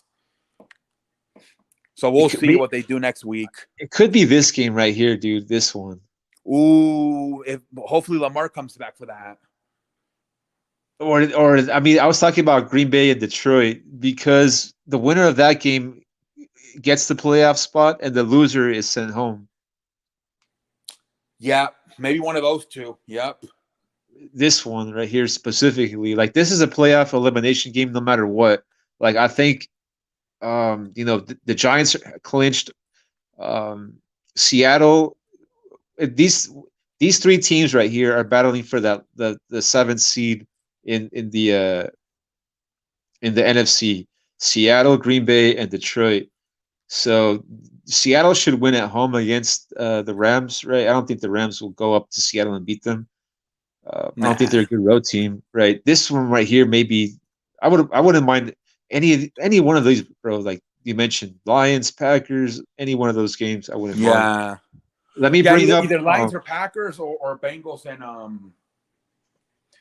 So we'll see what they do next week. It could be this game right here, dude. This one. Ooh, hopefully Lamar comes back for that. Or I mean, I was talking about Green Bay and Detroit because the winner of that game gets the playoff spot and the loser is sent home. Yeah, maybe one of those two. Yep. This one right here specifically, like this is a playoff elimination game no matter what. Like I think the Giants clinched. Seattle, these three teams right here are battling for the 7th seed in the NFC. Seattle, Green Bay, and Detroit. So Seattle should win at home against the Rams, right? I don't think the Rams will go up to Seattle and beat them. I don't think they're a good road team, right? This one right here, maybe I wouldn't mind any one of these, bro. Like you mentioned, Lions, Packers, any one of those games, I wouldn't mind. Let me bring up either Lions or Packers or Bengals and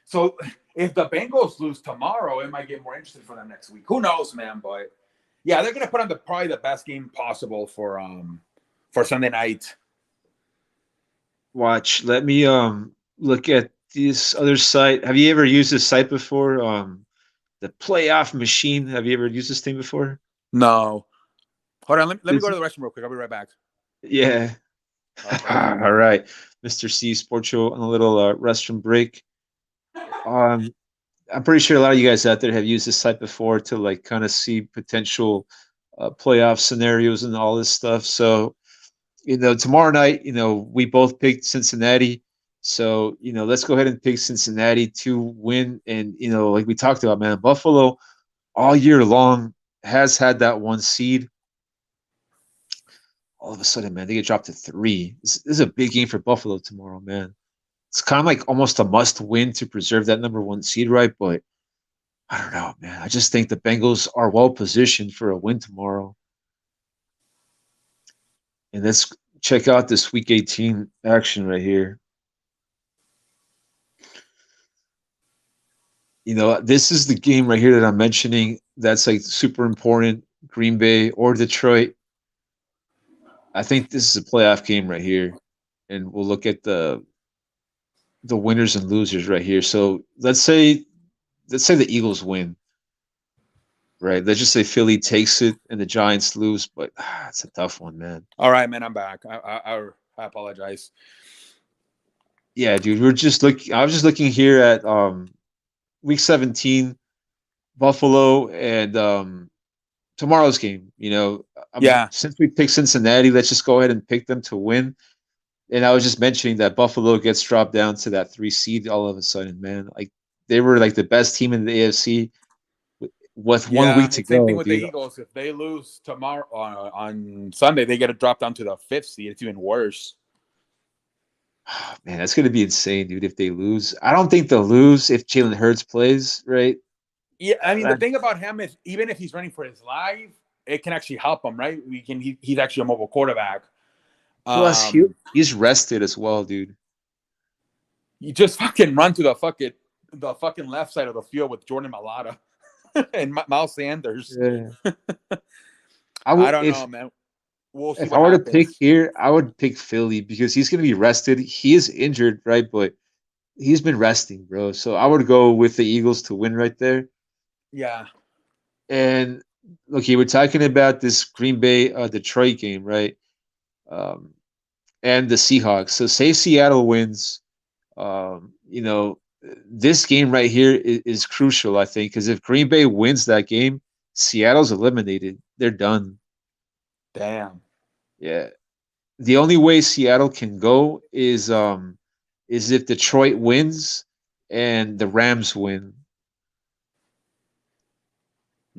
So if the Bengals lose tomorrow, it might get more interesting for them next week. Who knows, man? But yeah, they're gonna put on probably the best game possible for Sunday night. Watch. Let me look at this other site. Have you ever used this site before? The Playoff Machine. Have you ever used this thing before? No. Hold on. Let me go to the restroom real quick. I'll be right back. Yeah. Okay. All right, Mr. C Sports Show on a little restroom break. I'm pretty sure a lot of you guys out there have used this site before to like kind of see potential playoff scenarios and all this stuff. So, tomorrow night, we both picked Cincinnati. So, let's go ahead and pick Cincinnati to win. And, like we talked about, man, Buffalo all year long has had that 1 seed. All of a sudden, man, they get dropped to 3. This is a big game for Buffalo tomorrow, man. It's kind of like almost a must win to preserve that number 1 seed, right? But I don't know, man. I just think the Bengals are well positioned for a win tomorrow. And let's check out this Week 18 action right here. This is the game right here that I'm mentioning that's like super important. Green Bay or Detroit. I think this is a playoff game right here, and we'll look at the winners and losers right here. So let's say the Eagles win, right? Let's just say Philly takes it and the Giants lose, but it's a tough one, man. All right, man, I'm back. I apologize. Yeah, dude, I was just looking here at week 17, Buffalo and tomorrow's game. Yeah, Since we picked Cincinnati, let's just go ahead and pick them to win. And I was just mentioning that Buffalo gets dropped down to that 3 seed all of a sudden, man. Like they were like the best team in the AFC with 1 week yeah. to Same thing go, with the dude. Eagles. If they lose tomorrow on Sunday, they get to drop down to the 5th seed. It's even worse. Man, that's gonna be insane, dude. If they lose, I don't think they'll lose if Jalen Hurts plays, right? Yeah, I mean the Uh, thing about him is even if he's running for his life, it can actually help him, right? He's actually a mobile quarterback. Plus, Um, he's rested as well, dude. you just fucking run to the fucking left side of the field with Jordan Mailata and Miles Sanders. Yeah. I I would don't know, man. We'll see if I what were to pick happens. here, I would pick Philly because he's gonna be rested. He is injured, right? But he's been resting, bro. So I would go with the Eagles to win right there. Yeah. And okay, we're talking about this Green Bay Detroit game, right? Um, and the Seahawks. So say Seattle wins, this game right here is crucial, I think, because if Green Bay wins that game, Seattle's eliminated. They're done. Damn. Yeah. The only way Seattle can go is if Detroit wins and the Rams win.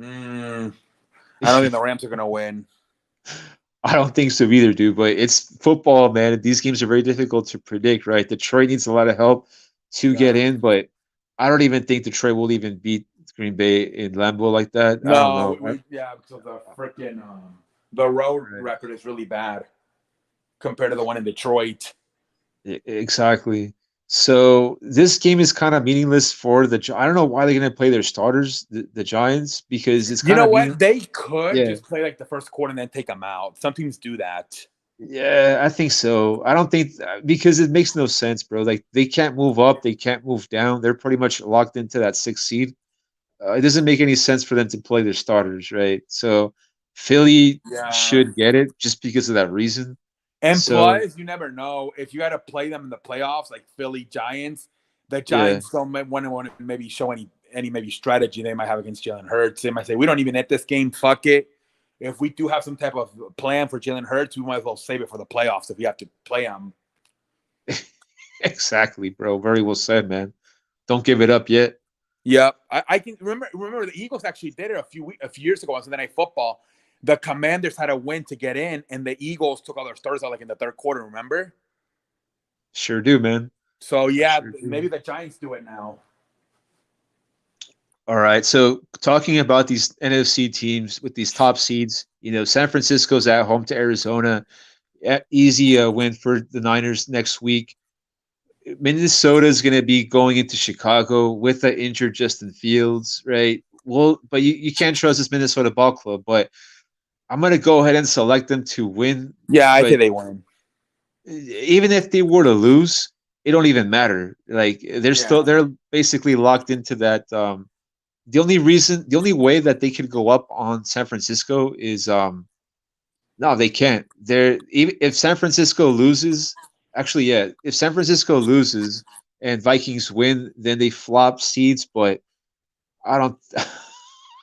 I don't think the Rams are gonna win. I don't think so either, dude. But it's football, man. These games are very difficult to predict, right? Detroit needs a lot of help to get Yeah. in, but I don't even think Detroit will even beat Green Bay in Lambeau like that. I don't No, know. yeah, because of the freaking the road Right. record is really bad compared to the one in Detroit. Exactly. So this game is kind of meaningless for I don't know why they're going to play their starters, the Giants, because it's You kind know of what? meaningless. They could Yeah. just play like the first quarter and then take them out. Some teams do that. Yeah, I think so. I don't think because it makes no sense, bro. Like they can't move up, they can't move down. They're pretty much locked into that 6th seed. It doesn't make any sense for them to play their starters, right? So Philly Yeah. should get it just because of that reason. And So plus, you never know if you got to play them in the playoffs, like Philly Giants. The yeah, Giants don't want to maybe show any maybe strategy they might have against Jalen Hurts. They might say, "We don't even hit this game. Fuck it. If we do have some type of plan for Jalen Hurts, we might as well save it for the playoffs if we have to play him." exactly, bro. Very well said, man. Don't give it up yet. Yep, I can remember the Eagles actually did it a few years ago on Sunday Night Football. The Commanders had a win to get in, and the Eagles took all their starters out like in the third quarter. Remember? Sure do, man. So I yeah, sure do. maybe the Giants do it now. All right. So talking about these NFC teams with these top seeds, San Francisco's at home to Arizona. Easy win for the Niners next week. Minnesota is going to be going into Chicago with the injured Justin Fields, right? Well, but you can't trust this Minnesota ball club. But I'm going to go ahead and select them to win. Yeah, I But think they win. even if they were to lose, it don't even matter. Like Yeah. they're basically locked into that. The only way that they could go up on San Francisco is no, they can't. If San Francisco loses, actually, yeah, if San Francisco loses and Vikings win, then they flop seeds. But I don't,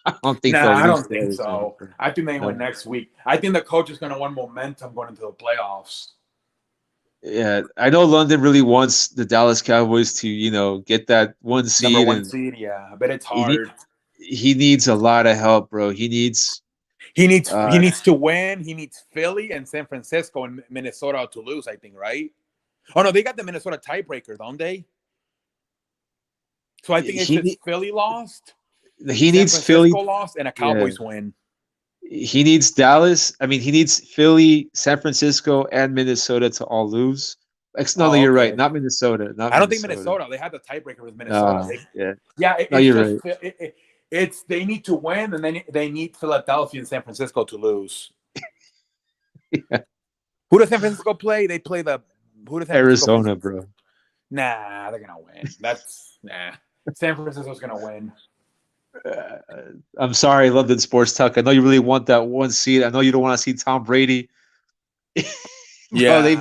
I don't think Nah, they'll I lose don't to think Arizona. so. I think they win No. next week. I think the coach is going to want momentum going into the playoffs. Yeah, I know London really wants the Dallas Cowboys to, get that 1 Number seed, one and seed, yeah, but it's he need, hard. he needs a lot of help, bro. He needs, He uh, needs to win. He needs Philly and San Francisco and Minnesota to lose. I think, right? Oh no, they got the Minnesota tiebreaker, don't they? So I think it's he just ne- Philly lost, he San needs Philly. Francisco lost, and a Yeah, Cowboys win. he needs Dallas. I mean, he needs Philly, San Francisco, and Minnesota to all lose. No, Oh, you're right. okay. Not Minnesota. Not I don't think Minnesota. Minnesota. They had the tiebreaker with Minnesota. Yeah. No, It's you're just it's they need to win, and then they need Philadelphia and San Francisco to lose. right. Who does San Francisco play? They play who does San Arizona, Francisco play? bro. Nah, they're gonna win. San Francisco's gonna win. I'm sorry, London Sports Talk. I know you really want that one seed. I know you don't want to see Tom Brady. Bro,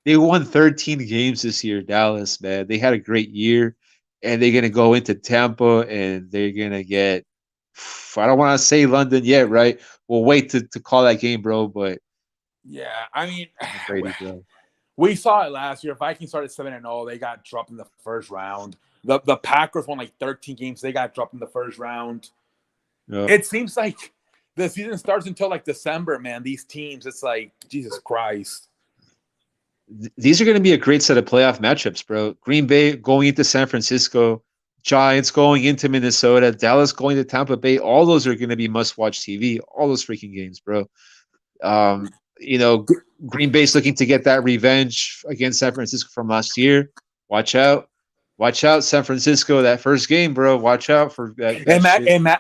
they won 13 games this year, Dallas, man. They had a great year, and they're gonna go into Tampa, and they're gonna get. I don't want to say London yet, right? We'll wait to call that game, bro. But yeah, I mean, Brady, bro. We saw it last year. Vikings started 7-0. They got dropped in the first round. The Packers won like 13 games. They got dropped in the first round. Yeah. It seems like the season starts until like December, man. These teams, it's like, Jesus Christ. These are going to be a great set of playoff matchups, bro. Green Bay going into San Francisco, Giants going into Minnesota, Dallas going to Tampa Bay. All those are going to be must-watch TV. All those freaking games, bro. Green Bay's looking to get that revenge against San Francisco from last year. Watch out. Watch out, San Francisco, that first game, bro. Watch out for that.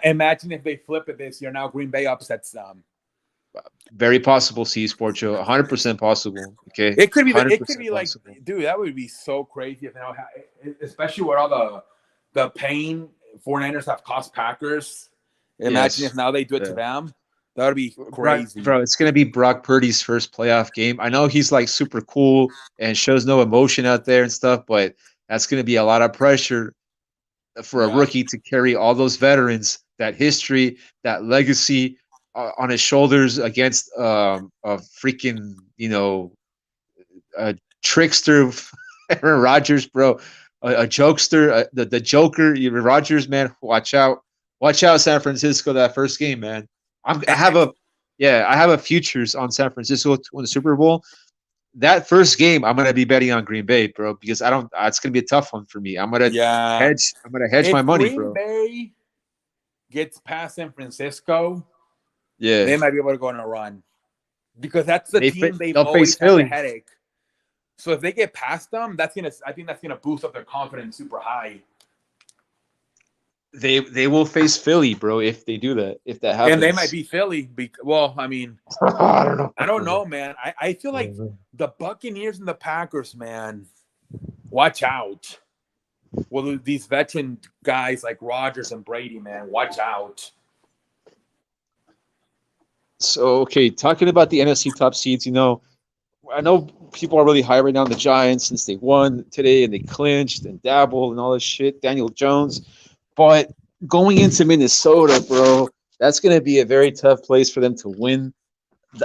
Imagine if they flip it this year. Now Green Bay upsets them. Very possible, C Sport Show. 100% possible. Okay. It could be possible. like, dude, that would be so crazy if especially with all the pain 49ers have cost Packers. Imagine if now they do it to them. That would be crazy. Bro, it's going to be Brock Purdy's first playoff game. I know he's like super cool and shows no emotion out there and stuff, but that's going to be a lot of pressure for a rookie to carry all those veterans, that history, that legacy on his shoulders against a freaking, a trickster, Aaron Rodgers, bro, a jokester, the Joker, Rodgers, man. Watch out, San Francisco, that first game, man. I have a futures on San Francisco to win the Super Bowl. That first game, I'm gonna be betting on Green Bay, bro, because it's gonna be a tough one for me. I'm gonna hedge. I'm gonna hedge my money, bro. Green Bay gets past San Francisco, yeah, they might be able to go on a run because that's the team they've they'll always face had Philly. a headache. So if they get past them, I think that's gonna boost up their confidence super high. They will face Philly, bro, if they do that. If that happens, and they might be Philly. I mean, I don't know, man. I feel like the Buccaneers and the Packers, man. Watch out. Well, these veteran guys like Rodgers and Brady, man. Watch out. So, okay, talking about the NFC top seeds, I know people are really high right now on the Giants since they won today and they clinched and dabbled and all this shit. Daniel Jones. But going into Minnesota, bro, that's going to be a very tough place for them to win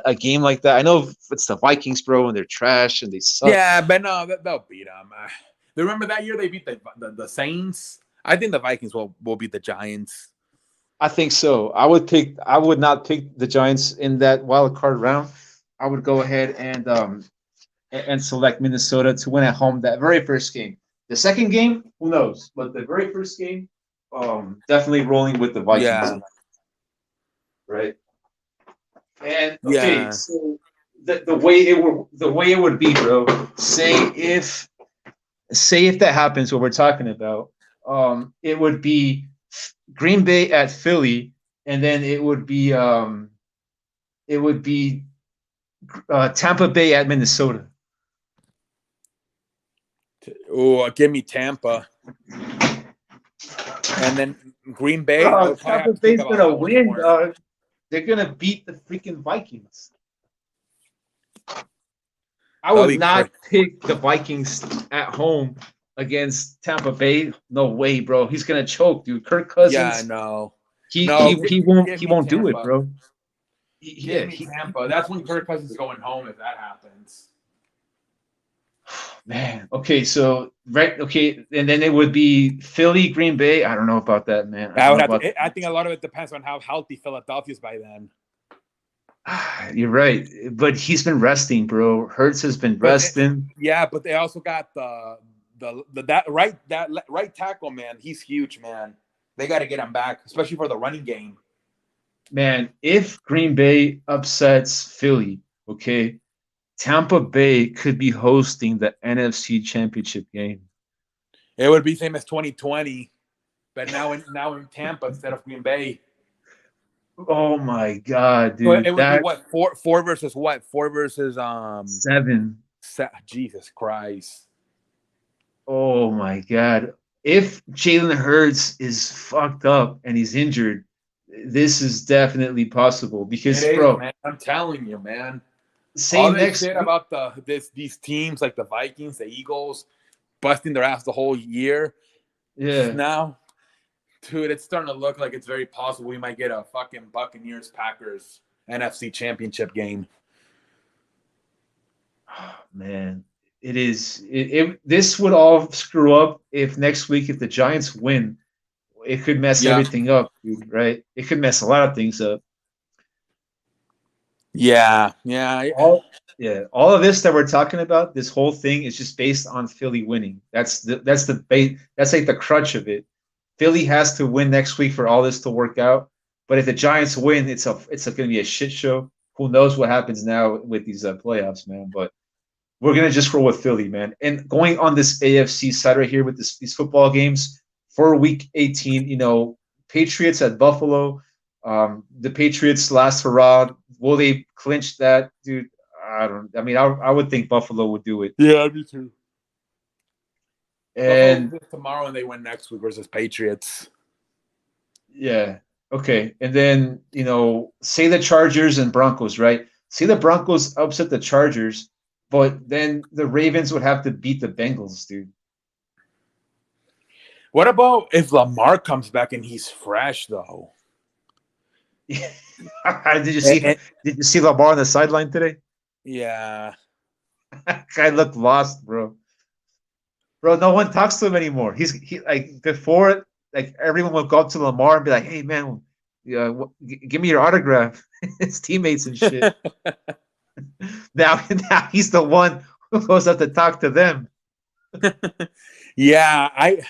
a game like that. I know it's the Vikings, bro, and they're trash and they suck. Yeah, but no, they'll beat them. Remember that year they beat the Saints? I think the Vikings will beat the Giants. I think so. I would not pick the Giants in that wild card round. I would go ahead and select Minnesota to win at home that very first game. The second game, who knows? But the very first game, definitely rolling with the Vikings. Yeah. Right. And okay, so the way it would be, bro. Say if that happens, what we're talking about, it would be Green Bay at Philly, and then it would be Tampa Bay at Minnesota. Oh, give me Tampa. And then Green Bay. Tampa Bay's gonna win, dog. They're gonna beat the freaking Vikings. I would not pick the Vikings at home against Tampa Bay. No way, bro. He's gonna choke, dude. Kirk Cousins. Yeah, no. He won't do it, bro. Tampa. That's when Kirk Cousins is going home if that happens. Man, okay, so and then it would be Philly, Green Bay. I don't know about that, man. I think a lot of it depends on how healthy Philadelphia is by then. You're right, but he's been resting, bro. Hurts has been resting. But they also got that right tackle, man. He's huge, man. They got to get him back, especially for the running game. Man, if Green Bay upsets Philly, okay, Tampa Bay could be hosting the NFC Championship game. It would be same as 2020, but now in Tampa instead of Green Bay. Oh my god, So it dude! would be That what, four versus what? Four versus 7. Jesus Christ. Oh my god! If Jalen Hurts is fucked up and he's injured, this is definitely possible. It Because, is, bro, man. I'm telling you, man. say All they next said week, about these teams like the Vikings, the Eagles, busting their ass the whole year. yeah. Now, dude, it's starting to look like it's very possible we might get a fucking Buccaneers Packers NFC Championship game. Man, it is. This would all screw up if next week, if the Giants win, it could mess Yeah. everything up, dude, right? It could mess a lot of things up. Yeah. All yeah, all of this that we're talking about, this whole thing is just based on Philly winning. That's the bait. That's like the crutch of it. Philly has to win next week for all this to work out. But if the Giants win, it's going to be a shit show. Who knows what happens now with these playoffs, man? But we're gonna just roll with Philly, man. And going on this AFC side right here with these football games for Week 18, Patriots at Buffalo. The Patriots last hurrah. Will they clinch that, dude? I would think Buffalo would do it. Yeah, me too. And Buffalo tomorrow and they win next week versus Patriots. yeah, okay. And then say the Chargers and Broncos, right? Say the Broncos upset the Chargers, but then the Ravens would have to beat the Bengals, dude. What about if Lamar comes back and he's fresh though? Did you see Lamar on the sideline today? Yeah. Guy looked lost, bro. Bro, no one talks to him anymore. He like before, like everyone would go up to Lamar and be like, "Hey, man, give me your autograph." His teammates and shit. now he's the one who goes up to talk to them. Yeah, I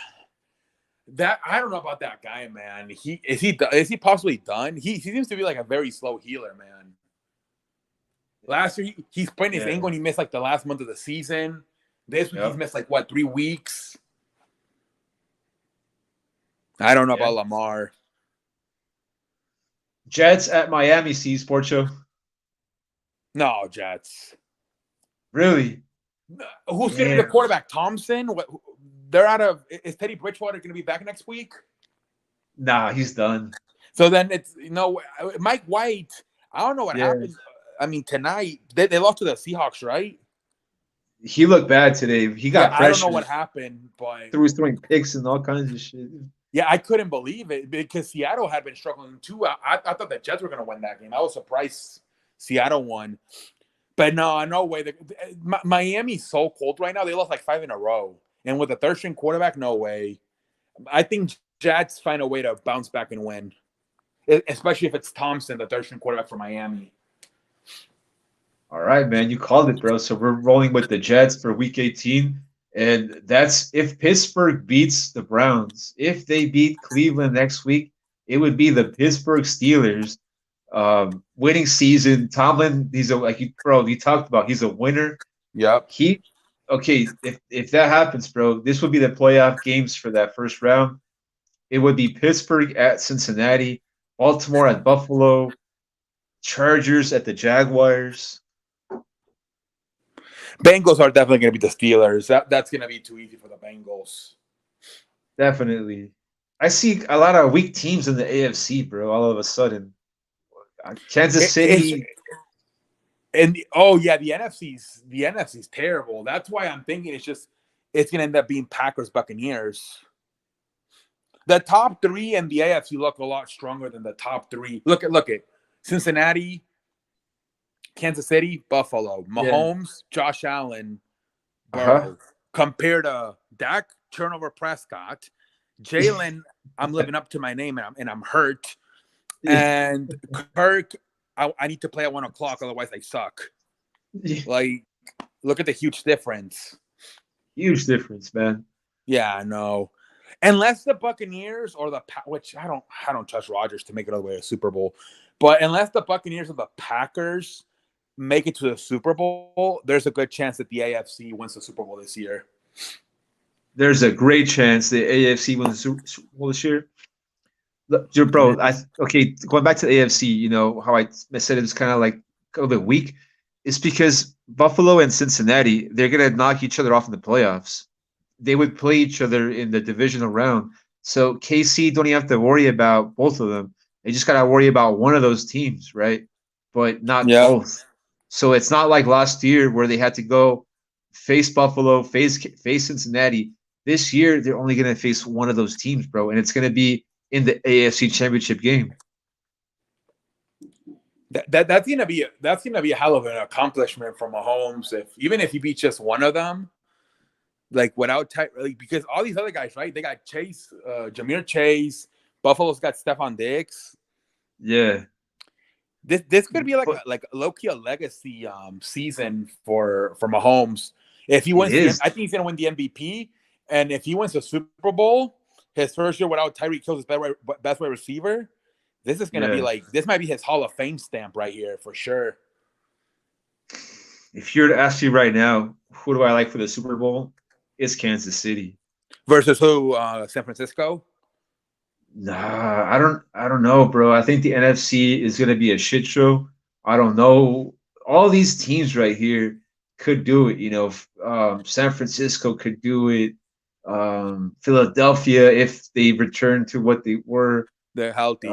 don't know about that guy, man. Is he possibly done? He seems to be like a very slow healer, man. Last year he sprained his ankle and he missed like the last month of the season. This week he's missed like 3 weeks. I don't know about Lamar. Jets at Miami, Sports Show. No, Jets. Really? Who's going to be the quarterback? Thompson? They're out of. Is Teddy Bridgewater going to be back next week? Nah, he's done. So then it's Mike White. I don't know what happened. I mean, tonight they lost to the Seahawks, right? He looked bad today. He got pressure. I don't know what happened, but he was throwing picks and all kinds of shit. Yeah, I couldn't believe it because Seattle had been struggling too. I thought the Jets were going to win that game. I was surprised Seattle won. But no way. Miami's so cold right now. They lost like 5 in a row. And with a third-string quarterback, no way. I think Jets find a way to bounce back and win, especially if it's Thompson, the third-string quarterback for Miami. All right, man. You called it, bro. So we're rolling with the Jets for Week 18. And that's if Pittsburgh beats the Browns. If they beat Cleveland next week, it would be the Pittsburgh Steelers winning season. Tomlin, you talked about, he's a winner. Yep. If that happens, bro, this would be the playoff games for that first round. It would be Pittsburgh at Cincinnati, Baltimore at Buffalo, Chargers at the Jaguars. Bengals are definitely going to be the Steelers. That's going to be too easy for the Bengals. Definitely. I see a lot of weak teams in the AFC, bro, all of a sudden. Kansas City. The NFC's terrible. That's why I'm thinking it's going to end up being Packers, Buccaneers. The top 3 in the AFC look a lot stronger than the top 3. Look at Cincinnati, Kansas City, Buffalo, Mahomes, Josh Allen, Burrow. Compared to Dak, turnover Prescott, Jalen, I'm living up to my name and I'm hurt. And Kirk, I need to play at 1 o'clock, otherwise I suck. Like, look at the huge difference. Huge difference, man. Yeah, I know. Unless the Buccaneers or which I don't trust Rodgers to make it all the way to Super Bowl, but unless the Buccaneers or the Packers make it to the Super Bowl, there's a good chance that the AFC wins the Super Bowl this year. There's a great chance the AFC wins the Super Bowl this year. Look, bro, going back to the AFC, you know how I said it was kind of like a little bit weak. It's because Buffalo and Cincinnati, they're gonna knock each other off in the playoffs. They would play each other in the divisional round. So KC don't even have to worry about both of them. They just gotta worry about one of those teams, right? But not both. So it's not like last year where they had to go face Buffalo, face Cincinnati. This year they're only gonna face one of those teams, bro, and it's gonna be in the AFC Championship game. That's gonna be a hell of an accomplishment for Mahomes. Even if he beats just one of them, like without because all these other guys, right? They got Chase, Ja'Marr Chase. Buffalo's got Stephon Diggs. Yeah, this could be like low key a legacy season for Mahomes. If he wins, I think he's gonna win the MVP. And if he wins the Super Bowl, his first year without Tyreek Hill's best wide receiver, this is gonna be this might be his Hall of Fame stamp right here for sure. If you were to ask me right now, who do I like for the Super Bowl? It's Kansas City. Versus who? San Francisco? Nah, I don't know, bro. I think the NFC is gonna be a shit show. I don't know. All these teams right here could do it. You know, San Francisco could do it. Philadelphia, if they return to what they were, they're healthy.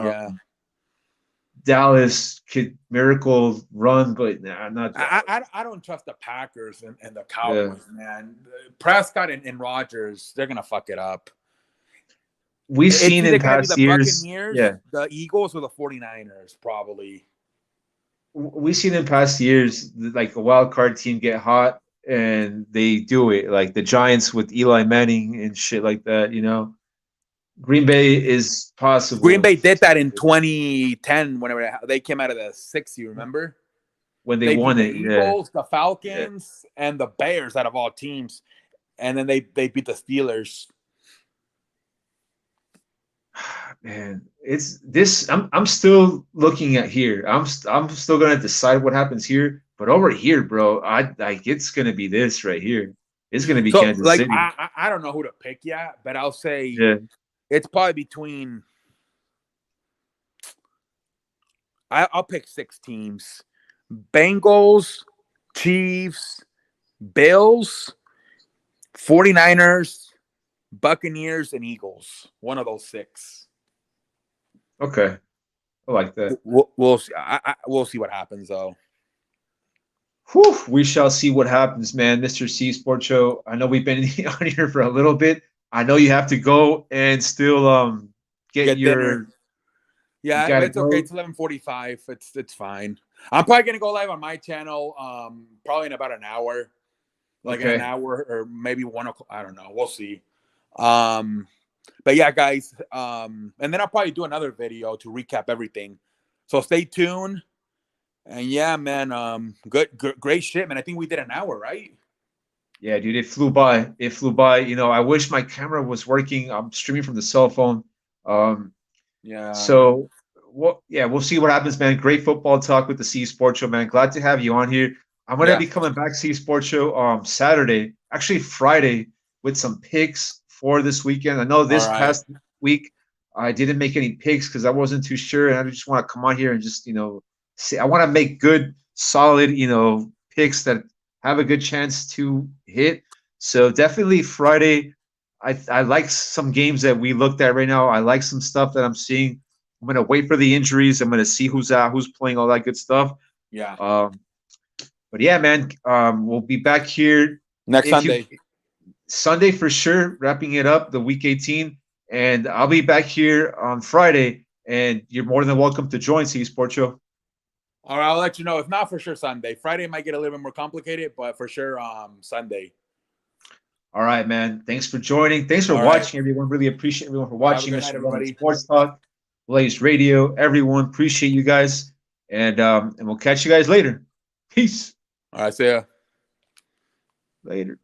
Dallas could miracle run, but nah, not. I don't trust the Packers and the Cowboys, man. Prescott and Rodgers, they're gonna fuck it up. We've seen in past years, the Eagles or the 49ers, probably. We've seen in past years, like a wild card team get hot and they do it, like the Giants with Eli Manning and shit like that. You know, Green Bay is possible. Green Bay did that in 2010 whenever they came out of the 6th. You remember when they won it? The Eagles, the Falcons, and the Bears out of all teams, and then they beat the Steelers. Man, it's this. I'm still looking at here. I'm still gonna decide what happens here. But over here, bro, it's gonna be this right here. It's gonna be Kansas City. I don't know who to pick yet, but I'll say it's probably between. I'll pick 6 teams: Bengals, Chiefs, Bills, 49ers, Buccaneers, and Eagles. One of those 6. Okay, I like that. We'll see. We'll see what happens, though. Whew, we shall see what happens, man. Mr. C Sports Show. I know we've been on here for a little bit. I know you have to go and still get your dinner. Yeah, it's okay. It's 11:45. It's fine. I'm probably gonna go live on my channel. Probably in about an hour, an hour or maybe 1 o'clock. I don't know. We'll see. But yeah, guys. And then I'll probably do another video to recap everything. So stay tuned. And yeah, man. Great shit, man. I think we did an hour, right? Yeah, dude. It flew by. You know, I wish my camera was working. I'm streaming from the cell phone. Yeah. So, we'll see what happens, man. Great football talk with the C Sports Show, man. Glad to have you on here. I'm gonna be coming back C Sports Show Saturday, actually Friday, with some picks for this weekend. I know this past week I didn't make any picks because I wasn't too sure, and I just want to come on here and just see. I want to make good, solid, picks that have a good chance to hit. So definitely Friday. I like some games that we looked at right now. I like some stuff that I'm seeing. I'm gonna wait for the injuries. I'm gonna see who's out, who's playing, all that good stuff. Yeah. But yeah, man. We'll be back here next Sunday. Sunday for sure. Wrapping it up, the week 18, and I'll be back here on Friday. And you're more than welcome to join C Sports Show. All right, I'll let you know. If not, for sure Sunday. Friday might get a little bit more complicated, but for sure Sunday. All right, man. Thanks for joining. Thanks for watching, everyone. Really appreciate everyone for watching us. Sports Talk, Blaze Radio. Everyone, appreciate you guys, and we'll catch you guys later. Peace. All right, see ya. Later.